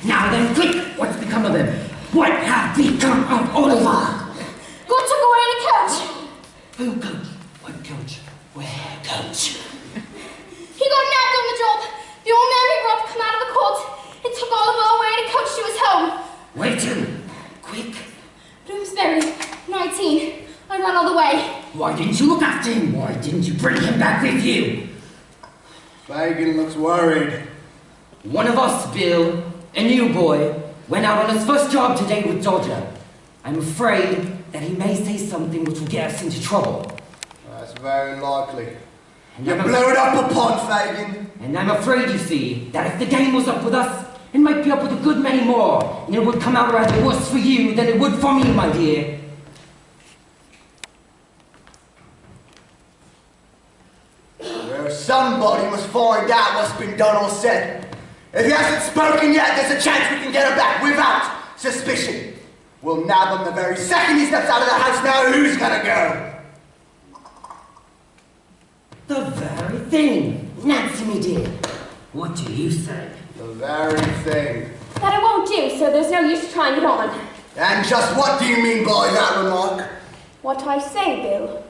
Now then, quick! What's become of him? What have become of Oliver? Got to go in a coach. Who coach? What coach? Where coach? He got nabbed on the job. The old man and Rob come out of the court and took Oliver away in a coach to his home. Where to? Quick! Bloomsbury, 19. I ran all the way. Why didn't you look after him? Why didn't you bring him back with you? Fagin looks worried. One of us, Bill, a new boy, went out on his first job today with Dodger. I'm afraid that he may say something which will get us into trouble. That's very likely. And You I'm, blew it up a pot, Fagin. and I'm afraid, you see, that if the game was up with us, it might be up with a good many more, and it would come out rather worse for you than it would for me, my dear. Well, somebody must find out what's been done or said. If he hasn't spoken yet, there's a chance we can get him back without suspicion. We'll nab him the very second he steps out of the house. Now who's gonna go? The very thing. Nancy, me dear. What do you say? The very thing. That it won't do, so there's no use trying it on. And just what do you mean by that remark? What I say, Bill.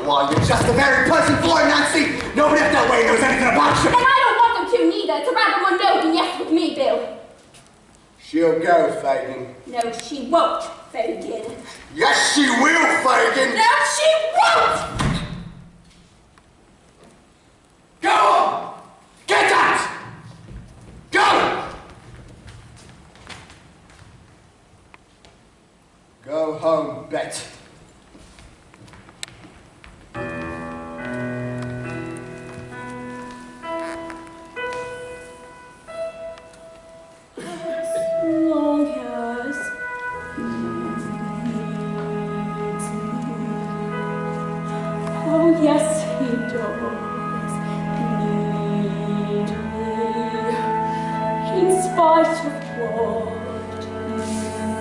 Why, you're just the very person for it, Nancy! Nobody up that way knows anything about you! And I don't want them to neither. It's a rather one no than yes with me, Bill. She'll go, Fagin. No, she won't, Fagin. Yes, she will, Fagin! No, she won't! Go on! Get out! Go! Go home, Bet. Long as oh yes, he does need me, in spite of what you see.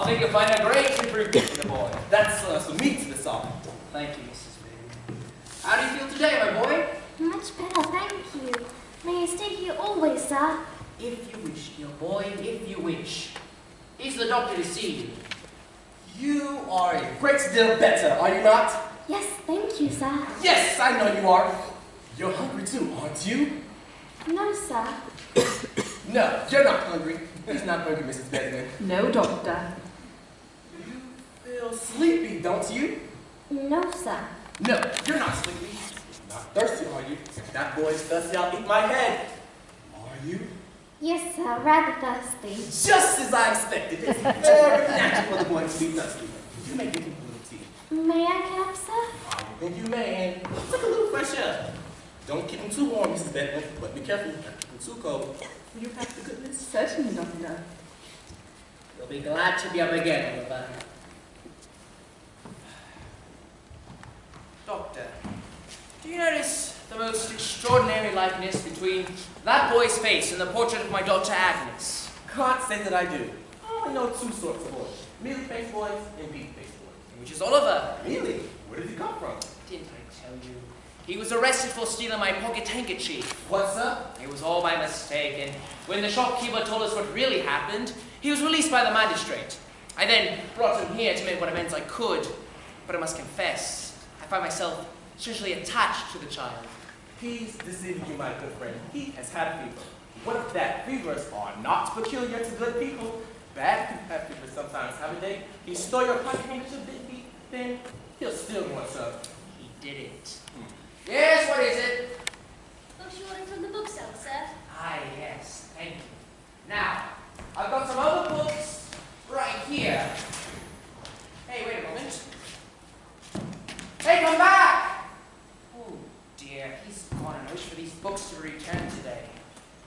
think you'll find a great improvement in the boy. That's some meat to the song. Thank you, Mrs. Bailey. How do you feel today, my boy? Much better, thank you. May I stay here always, sir? If you wish, dear boy, if you wish. He's the doctor to see you. You are a great deal better, are you not? Yes, thank you, sir. Yes, I know you are. You're hungry too, aren't you? No, sir. No, you're not hungry. He's not hungry, Mrs. Bedman. No, Doctor. You feel sleepy, don't you? No, sir. No, you're not sleepy. Not thirsty, are you? If that boy's thirsty, I'll eat my head. Are you? Yes, sir, rather thirsty. Just as I expected. It's very natural for the boy to be thirsty. You may give him a little tea. May I help, sir? I think you may. Take a little fresh air. Don't keep him too warm, Mrs. Benton, but be careful. Don't keep him too cold. Will you have the goodness? Certainly, Doctor. You'll be glad to be up again, Oliver. Doctor, do you notice the most extraordinary likeness between that boy's face and the portrait of my daughter Agnes? Can't say that I do. I only know two sorts of boys. Mealy-faced boys and beefy-faced boys. Which is Oliver. Mealy? Where did he come from? Didn't I tell you? He was arrested for stealing my pocket handkerchief. What, sir? It was all my mistake, and when the shopkeeper told us what really happened, he was released by the magistrate. I then brought him here to make what amends I could, but I must confess, I find myself strangely attached to the child. He's deceiving you, my good friend. He has had a fever. What if that fevers are not peculiar to good people? Bad people have fever sometimes, haven't they? He stole your pocket handkerchief, then he'll still want some. He did it. Yes, what is it? Books you ordered from the bookseller, sir. Ah, yes, thank you. Now, I've got some other books right here. Hey, wait a moment. Hey, come back! Oh, dear, he's gone and wished for these books to return today.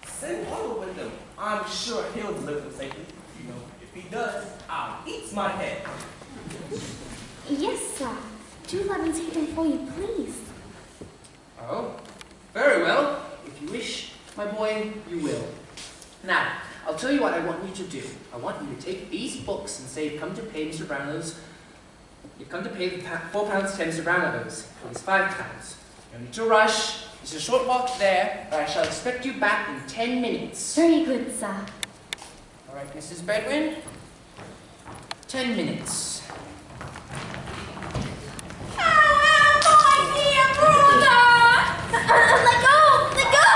Send Oliver with them. I'm sure he'll deliver them safely. You know, if he does, I'll eat my head. Yes, sir. Do let me take them for you, please. Oh, very well. If you wish, my boy, you will. Now, I'll tell you what I want you to do. I want you to take these books and say you've come to pay Mr. Brownlow's. You've come to pay the £4 to Mr. Brownlow's. It's £5. You need to rush. There's a short walk there, but I shall expect you back in 10 minutes. Very good, sir. All right, Mrs. Bedwin. 10 minutes. Let go! Let go!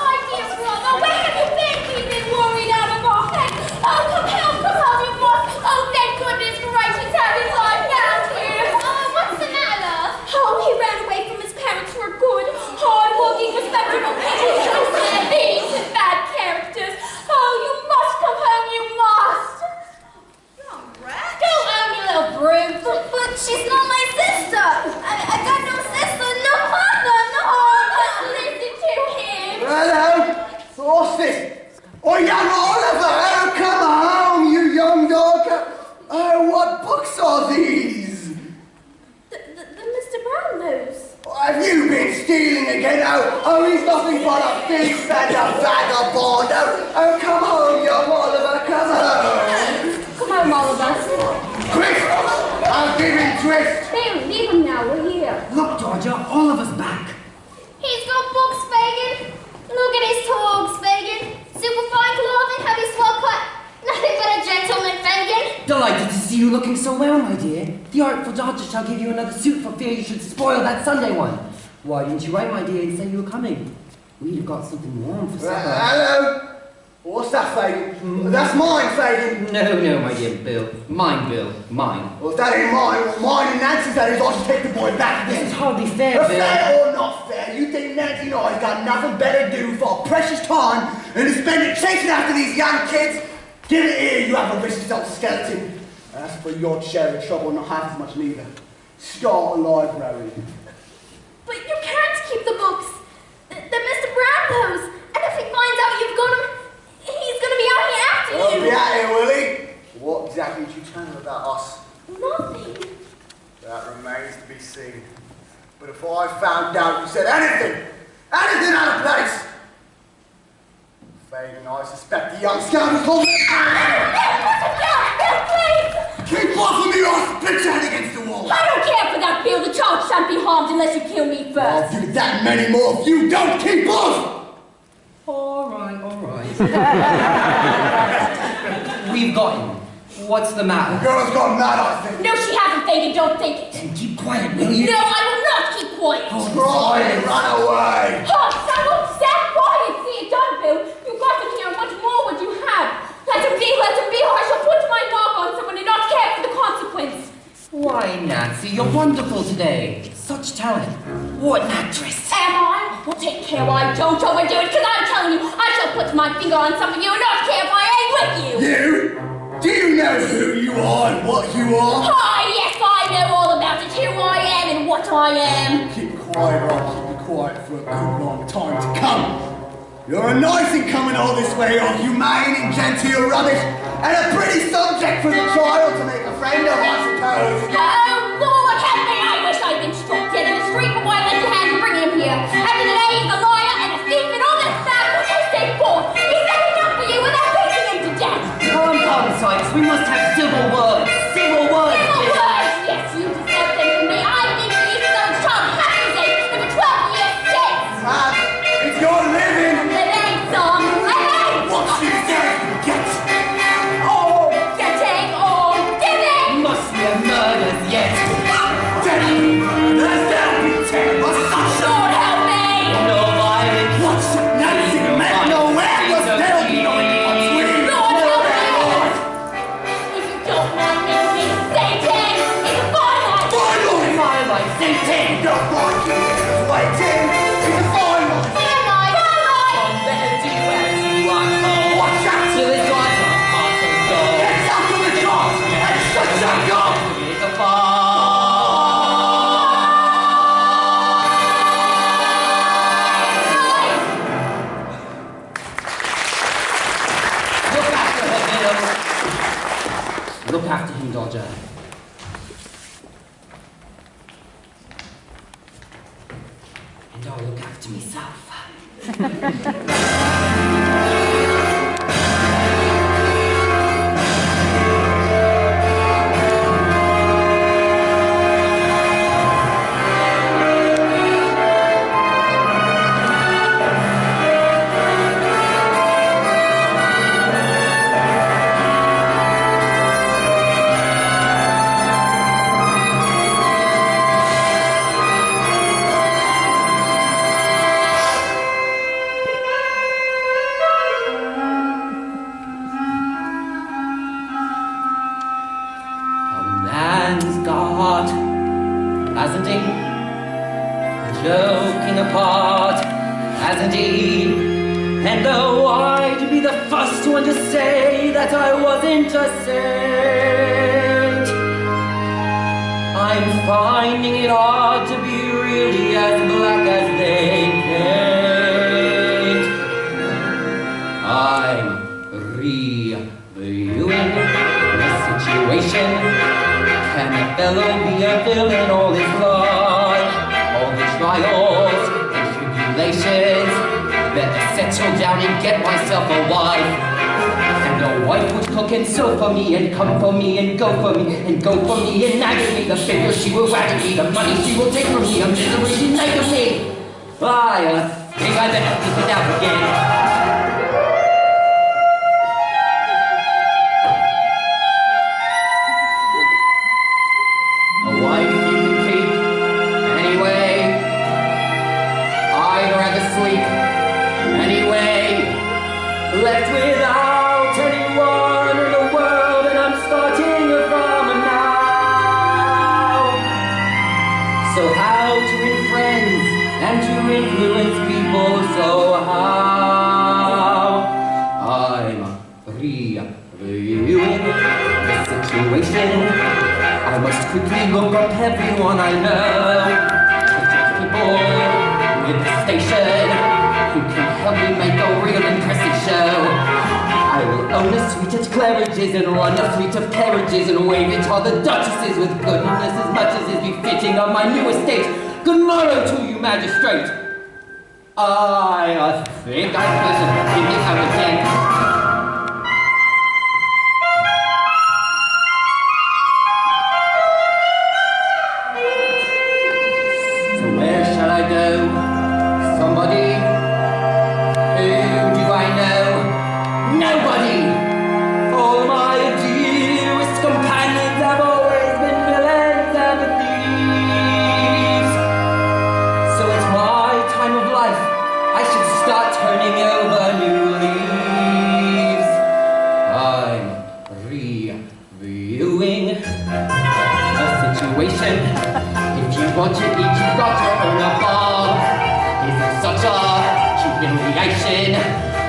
My dear brother, where have you been? We've been worried out of our heads. Oh, come help, you must. Oh, thank goodness gracious, have you gone down here? What's the matter? Oh, he ran away from his parents for good, hard-working, respectable people, choosing thieves and bad characters. Oh, you must come home, you must. You're a rat. Go home, you little brute. But she's not my sister. I got no sister, no mother, no. Listen to him. Hello, Forsyth. Oh, young Oliver, oh, come home, you young dog. Oh, what books are these? The Mr. Brownlow's. Have you been stealing again? Oh, he's nothing but a big fat vagabond. Oh, come home, young Oliver, come home. Come home, Oliver. Twist! I'll give him twist. There, leave him now, we're here. Look, Dodger, Oliver's back. He's got books, Fagin. Look at his togs, Fagin. Superfine clothing, have his swell cut. Nothing but a gentleman, Fagin. Delighted to see you looking so well, my dear. The artful Dodger shall give you another suit for fear you should spoil that Sunday one. Why didn't you write, my dear, and say you were coming? We'd have got something warm for supper. Hello. What's that, Fagin? That's mine, Fagin. No, my dear Bill. Mine, Bill. Mine. Well, if that ain't mine, well, mine and Nancy's that is, I'll just take the boy back This again. is hardly fair, Bill. Fair or not fair, you think Nancy and I's got nothing better to do for our precious time than to spend it chasing after these young kids? Give it here, you have a rich old skeleton. As for your share of trouble, not half as much neither. Start a library. But you can't keep the books. They're Mr. Brownlow's. And if he finds out you've got them, he's going to be out here after Well, you. be out here, will he? What exactly did you tell him about us? Nothing. That remains to be seen. But if I found out you said anything out of place, Fagin, I suspect the young scoundrel's called... harmed unless you kill me I'll first. do that many more if you don't keep off! All right. We've got him. What's the The matter? girl's gone mad, I think. No, she hasn't, Fagin. Don't think it. Then keep quiet, will you? No, I will not keep quiet. Try and run away! Hush! I won't stand quiet. See it done, Bill. You got him here. Much more would you have? Let him be, or I shall put my mark on someone and not care for the consequence. Why, Nancy, you're wonderful today. Such talent. What an actress. Am I? Well, take care I don't overdo it, because I'm telling you, I shall put my finger on some of you and not care if I ain't with you. You? Do you know who you are and what you are? Ah, yes, I know all about it, who I am and what I am. Keep quiet or I'll keep you quiet for a good long time to come. You're a nice in coming all this way, all humane and genteel rubbish, and a pretty subject for the child to make a friend of, I suppose. Oh, Lord, help me, I wish I'd been struck dead in the street before I let you hands and bring him here. After the day, he's a lawyer and a thief and all that stuff, what do you say for? He's set enough for you without beating him to death. Come, Sykes, we must have civil words. Civil words. Civil words, yes, you deserve them from me. I think you used to know child happy day with a 12-year sentence. It's your living! It ain't some, it ain't. What you say? Get! Oh, getting, oh, giving. Must be a murders yet. Daddy! There's down be terrible! Lord help me. No violence. What's Nancy meant nowhere? Was there be no between? Lord help me. If you don't want me to be Satan, it's a fine line. Finally! Twilight, Satan. Don't like you, it's waiting! It's a fine one! Fine line, fine line. Come better do as you are told. Watch out! To the driver, heart and soul. Get out of the car and shut your door! It's a fire. Look after her, Bill. Look after him, Dodger. And I'll look after myself. A man's got, hasn't he? Joking apart, hasn't he? And though I'd be the first one to say that I wasn't a saint, I'm finding it hard to be really as black as they paint. I'm reviewing the situation. Can a fellow be a villain all his life? All the trials and tribulations. Better settle down and get myself a wife. And a wife would cook and sew for me and come for me and go for me and go for me and nag at me. The figure she will wag at me, the money she will take from me, a misery denied of me. I think I better think it out again. A wife you can keep anyway. I'd rather sleep anyway. Left without anyone in the world, and I'm starting from now. So how to win friends and to influence people? So how? I'm reviewing the situation. I must quickly look up everyone I know. People with the station who can help me make a real impressive show. I will own a suite at Claridge's and run a fleet of carriages and wave it all the duchesses with goodness as much as is befitting on my new estate. Good morrow to you, magistrate. I think I better give it out again.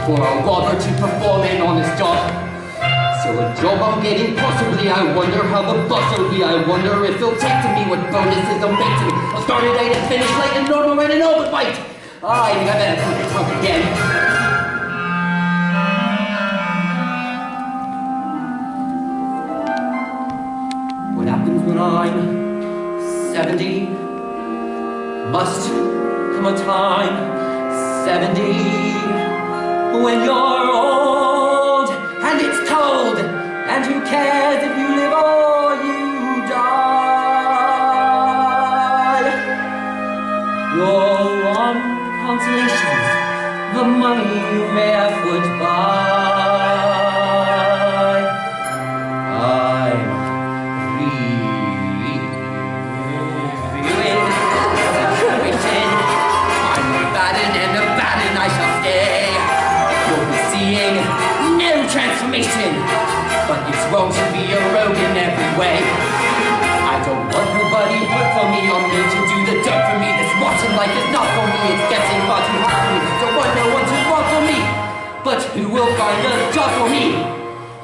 for a robber to perform an honest job. So a job I'm getting, possibly, I wonder how the boss will be. I wonder if he'll take to me what bonuses they'll make to me. I'll start at 8 and finish late and normal rent and overbite. I think I better put the trunk again. What happens when I'm 70? Must come a time, 70, when you're old and it's cold, and who cares if you live or you die? Your one consolation's the money you barefoot buy. I'm reviewing situation. I'm Nevada'n and Nevada'n I shall stay. You'll be seeing no transformation, but it's wrong to be a rogue in every way. I don't want nobody work for me or me to do the dirt for me. This rotten life is not for me, it's getting far too hard for me. Don't want no one to work for me, but who will find a job for me?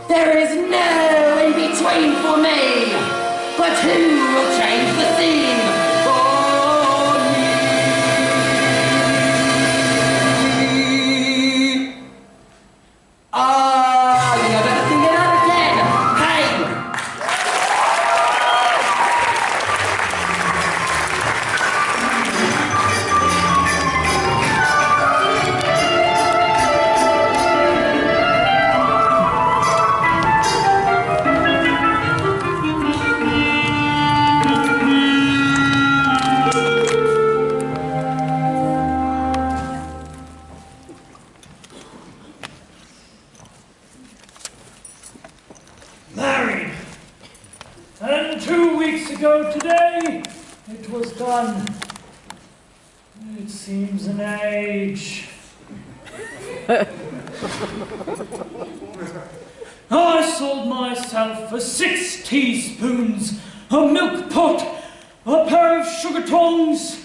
There is no in between for me, but who will change the scene for me? I think I better think it out again. Hey! Married. And 2 weeks ago today, it was done. It seems an age. I sold myself for 6 teaspoons, a milk pot, a pair of sugar tongs,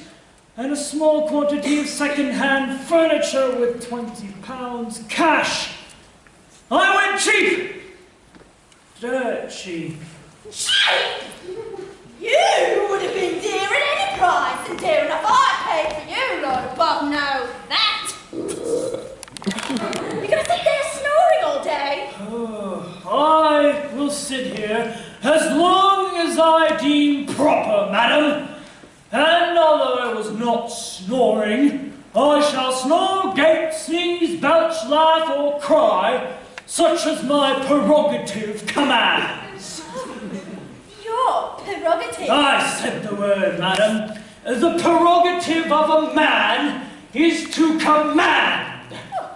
and a small quantity of second-hand furniture with £20 cash. I went cheap. Dirt cheap. Cheap! You would have been dear at any price, and dear enough I paid for you, Lord above know that. You're going to sit there snoring all day? I will sit here as long as I deem proper, madam. And although I was not snoring, I shall snore, gape, sneeze, belch, laugh, or cry, such as my prerogative commands. Your prerogative? I said the word, madam. The prerogative of a man is to command. Oh,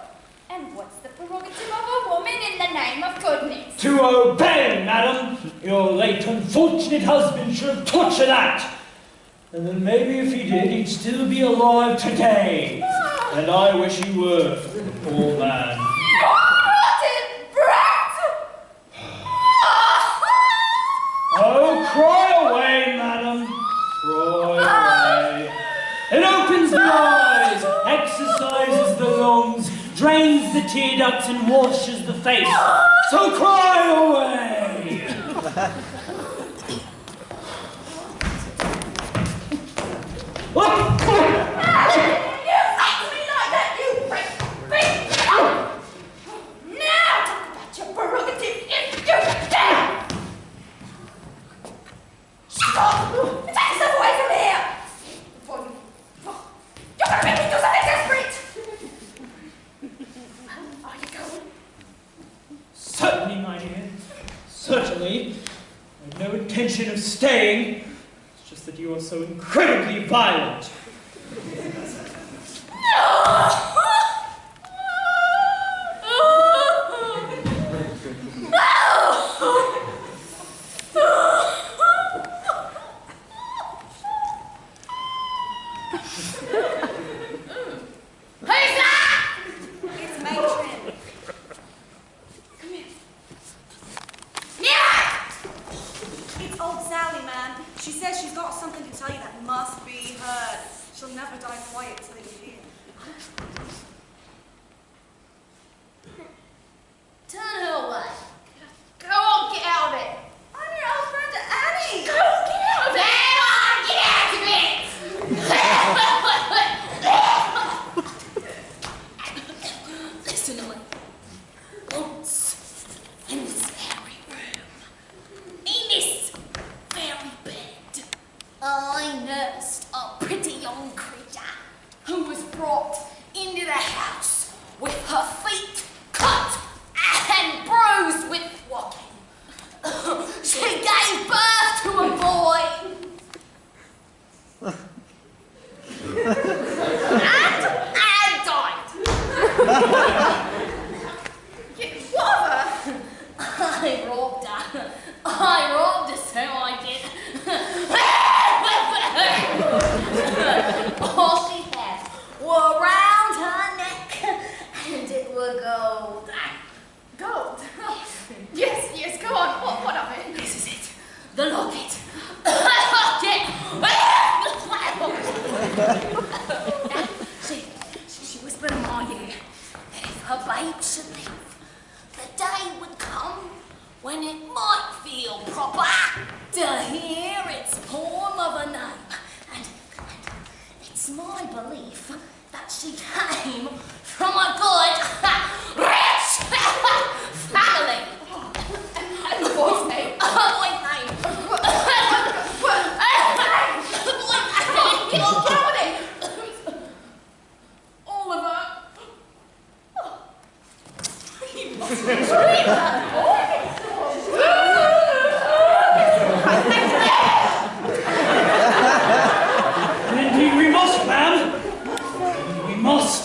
and what's the prerogative of a woman in the name of goodness? To obey, madam. Your late unfortunate husband should have taught you that. And then maybe if he did, he'd still be alive today. And I wish he were, poor man. Oh, cry away, madam. Cry away. It opens the eyes, exercises the lungs, drains the tear ducts, and washes the face. So cry away. Certainly, my dear. Certainly. I have no intention of staying. It's just that you are so incredibly violent. She says she's got something to tell you that must be heard. She'll never die quiet till you hear. occasionally. Once, in this very room, in this very bed, I nursed a pretty young creature who was brought into the house with her feet cut and bruised with walking. She gave birth to a boy. and died. What? I robbed her. I robbed her, so I did. All she had were round her neck, and it were gold. Gold? Yes, go on. What of it? This is it. The locket. The locket. She whispered in my ear that if her babe should live, the day would come when it might feel proper to hear its poem of a name. And it's my belief that she came from a good, rich family. And the boy's name? What's wrong with it? Oliver. You mustn't treat that boy. Indeed we must, ma'am. Indeed we must.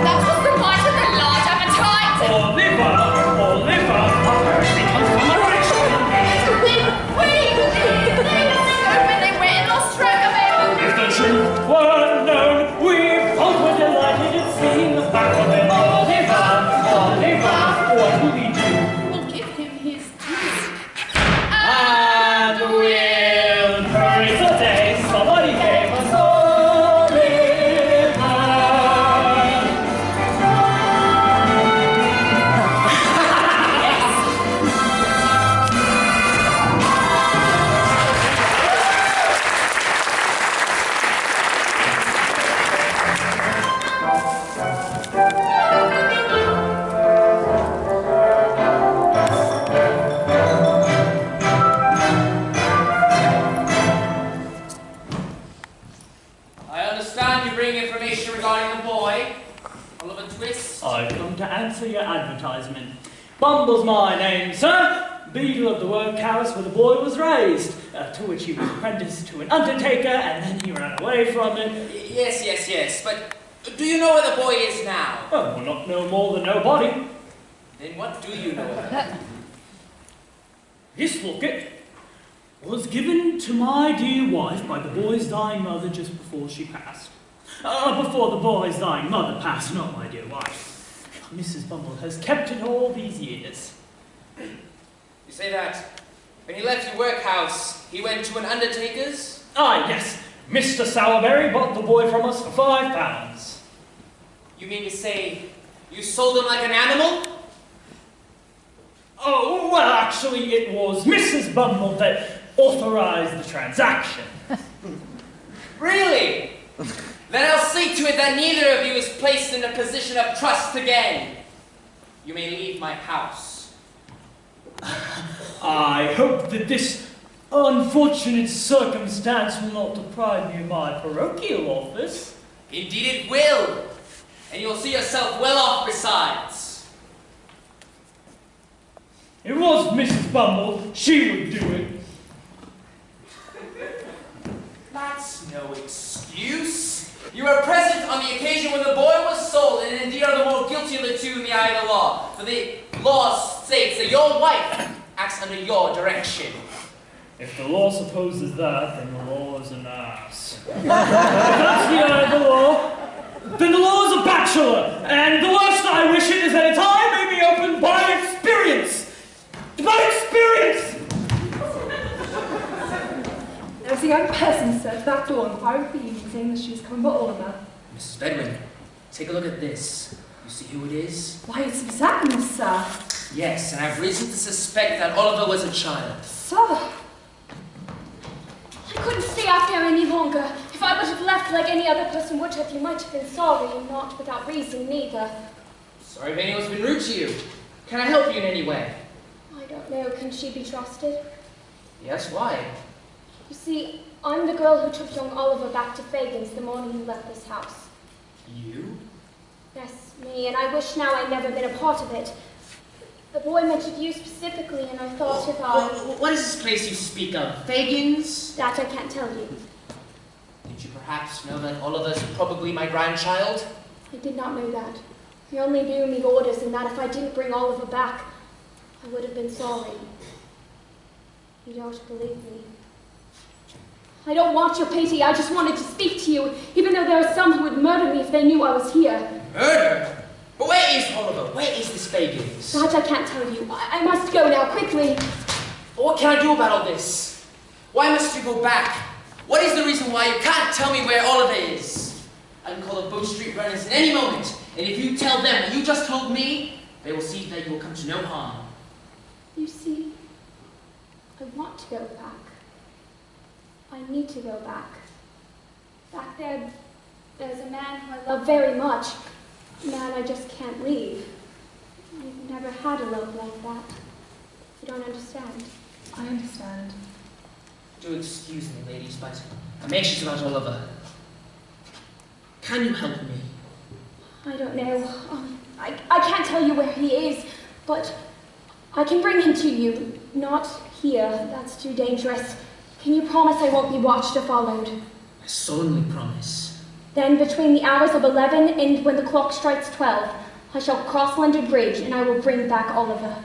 That was the might of the large appetite. Oliver, apparently comes from a rich They went and lost track of it. If the truth were known, we both were delighted at seeing the back of it. Oliver, what will we do? We'll give him his due. And we'll praise the day somebody gave us Oliver. I understand you bring information regarding the boy. Oliver Twist. I've come to answer your advertisement. Bumble's my name, sir. Beadle of the workhouse where the boy was raised, to which he was apprenticed to an undertaker, and then he ran away from it. Yes. But do you know where the boy is now? Oh, well, not no more than nobody. Then what do you know of him? This locket was given to my dear wife by the boy's dying mother just before she passed. Before the boy's dying mother passed, not my dear wife. Mrs. Bumble has kept it all these years. You say that when he left the workhouse, he went to an undertaker's? Ah, yes. Mr. Sowerberry bought the boy from us for £5. You mean to say you sold him like an animal? Oh, well, actually, it was Mrs. Bumble that authorized the transaction. Really? Then I'll see to it that neither of you is placed in a position of trust again. You may leave my house. I hope that this unfortunate circumstance will not deprive me of my parochial office. Indeed it will. And you'll see yourself well off besides. It was Mrs. Bumble. She would do it. That's no excuse. You were present on the occasion when the boy was sold, and indeed are the more guilty of the two in the eye of the law. For the law states that your wife acts under your direction. If the law supposes that, then the law is an ass. If that's the eye of the law, then the law is a bachelor, and the worst I wish it is that its eye may be opened by experience. By experience! There was a young person, sir, at that door inquiring for you, saying that she was coming by Oliver. Mrs. Bedwin, take a look at this. You see who it is? Why, it's Miss Agnes, sir. Yes, and I've reason to suspect that Oliver was a child. Sir. I couldn't stay out there any longer. If I would have left like any other person would have, you might have been sorry, and not without reason neither. Sorry if anyone's been rude to you. Can I help you in any way? I don't know, can she be trusted? Yes, why? You see, I'm the girl who took young Oliver back to Fagin's the morning he left this house. You? Yes, me, and I wish now I'd never been a part of it. The boy mentioned you specifically, and I thought if I... What is this place you speak of? Fagin's? That I can't tell you. Did you perhaps know that Oliver's probably my grandchild? I did not know that. He only gave me orders, and that if I didn't bring Oliver back, I would have been sorry. You don't believe me. I don't want your pity, I just wanted to speak to you, even though there are some who would murder me if they knew I was here. Murder? But where is Oliver? Where is this Fagin's? That I can't tell you. I must go now, quickly. But what can I do about all this? Why must you go back? What is the reason why you can't tell me where Oliver is? I can call the Bow Street runners at any moment, and if you tell them what you just told me, they will see that you will come to no harm. You see, I want to go back. I need to go back. Back there, there's a man who I love very much. A man I just can't leave. I've never had a love like that. You don't understand. I understand. Do excuse me, ladies, but I'm anxious about Oliver. Can you help me? I don't know. I can't tell you where he is, but I can bring him to you. Not here. That's too dangerous. Can you promise I won't be watched or followed? I solemnly promise. Then, between the hours of 11 and when the clock strikes 12, I shall cross London Bridge and I will bring back Oliver.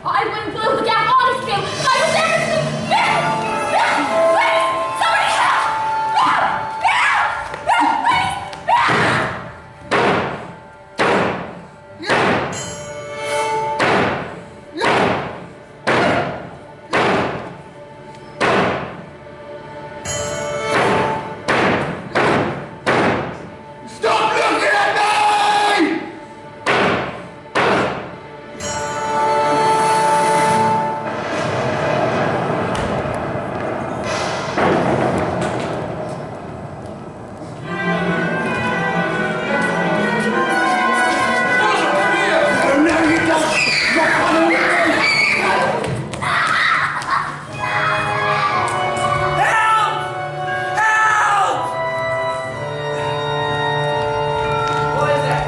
I wouldn't blow the gas on his bill. I was never to Bill! Bill! Please! Somebody help! Bill! Bill! Bill! Please! Stop looking at me! Oh, no, you don't! Not on me! Help! Help! What is that?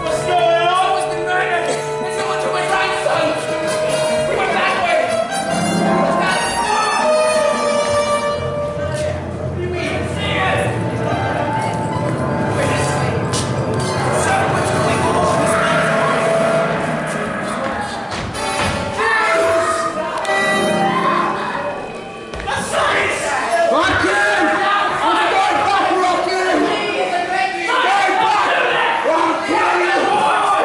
What's going on? Someone's been murdered! And someone took my grandson! We went that way! What's that? What do you mean? See it! Wait, this way. Someone's going on! Rocket! I'm going back, Rocket! Stay back! Rocket!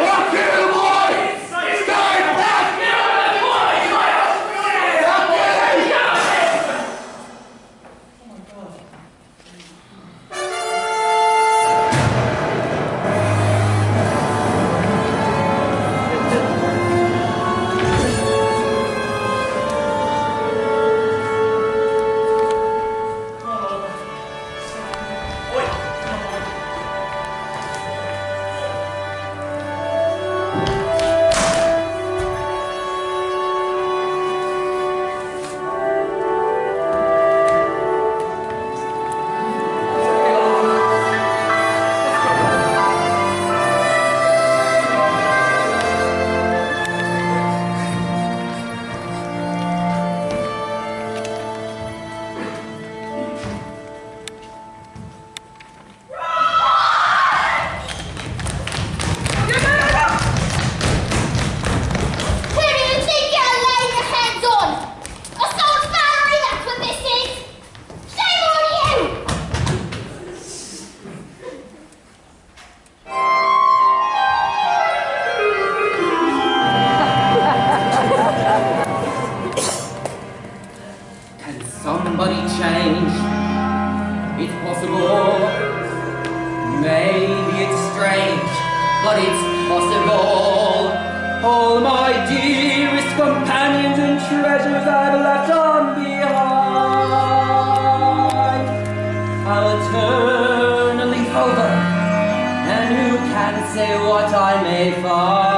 Rocket, boy! Stay back! Who do you think you're laying your hands on? Assault battery, that's what this is! Shame on you! Can somebody change? It's possible. Maybe it's strange, but it's possible. All my dearest companions and treasures I've left on behind. I'll turn a leaf over, and who can say what I may find?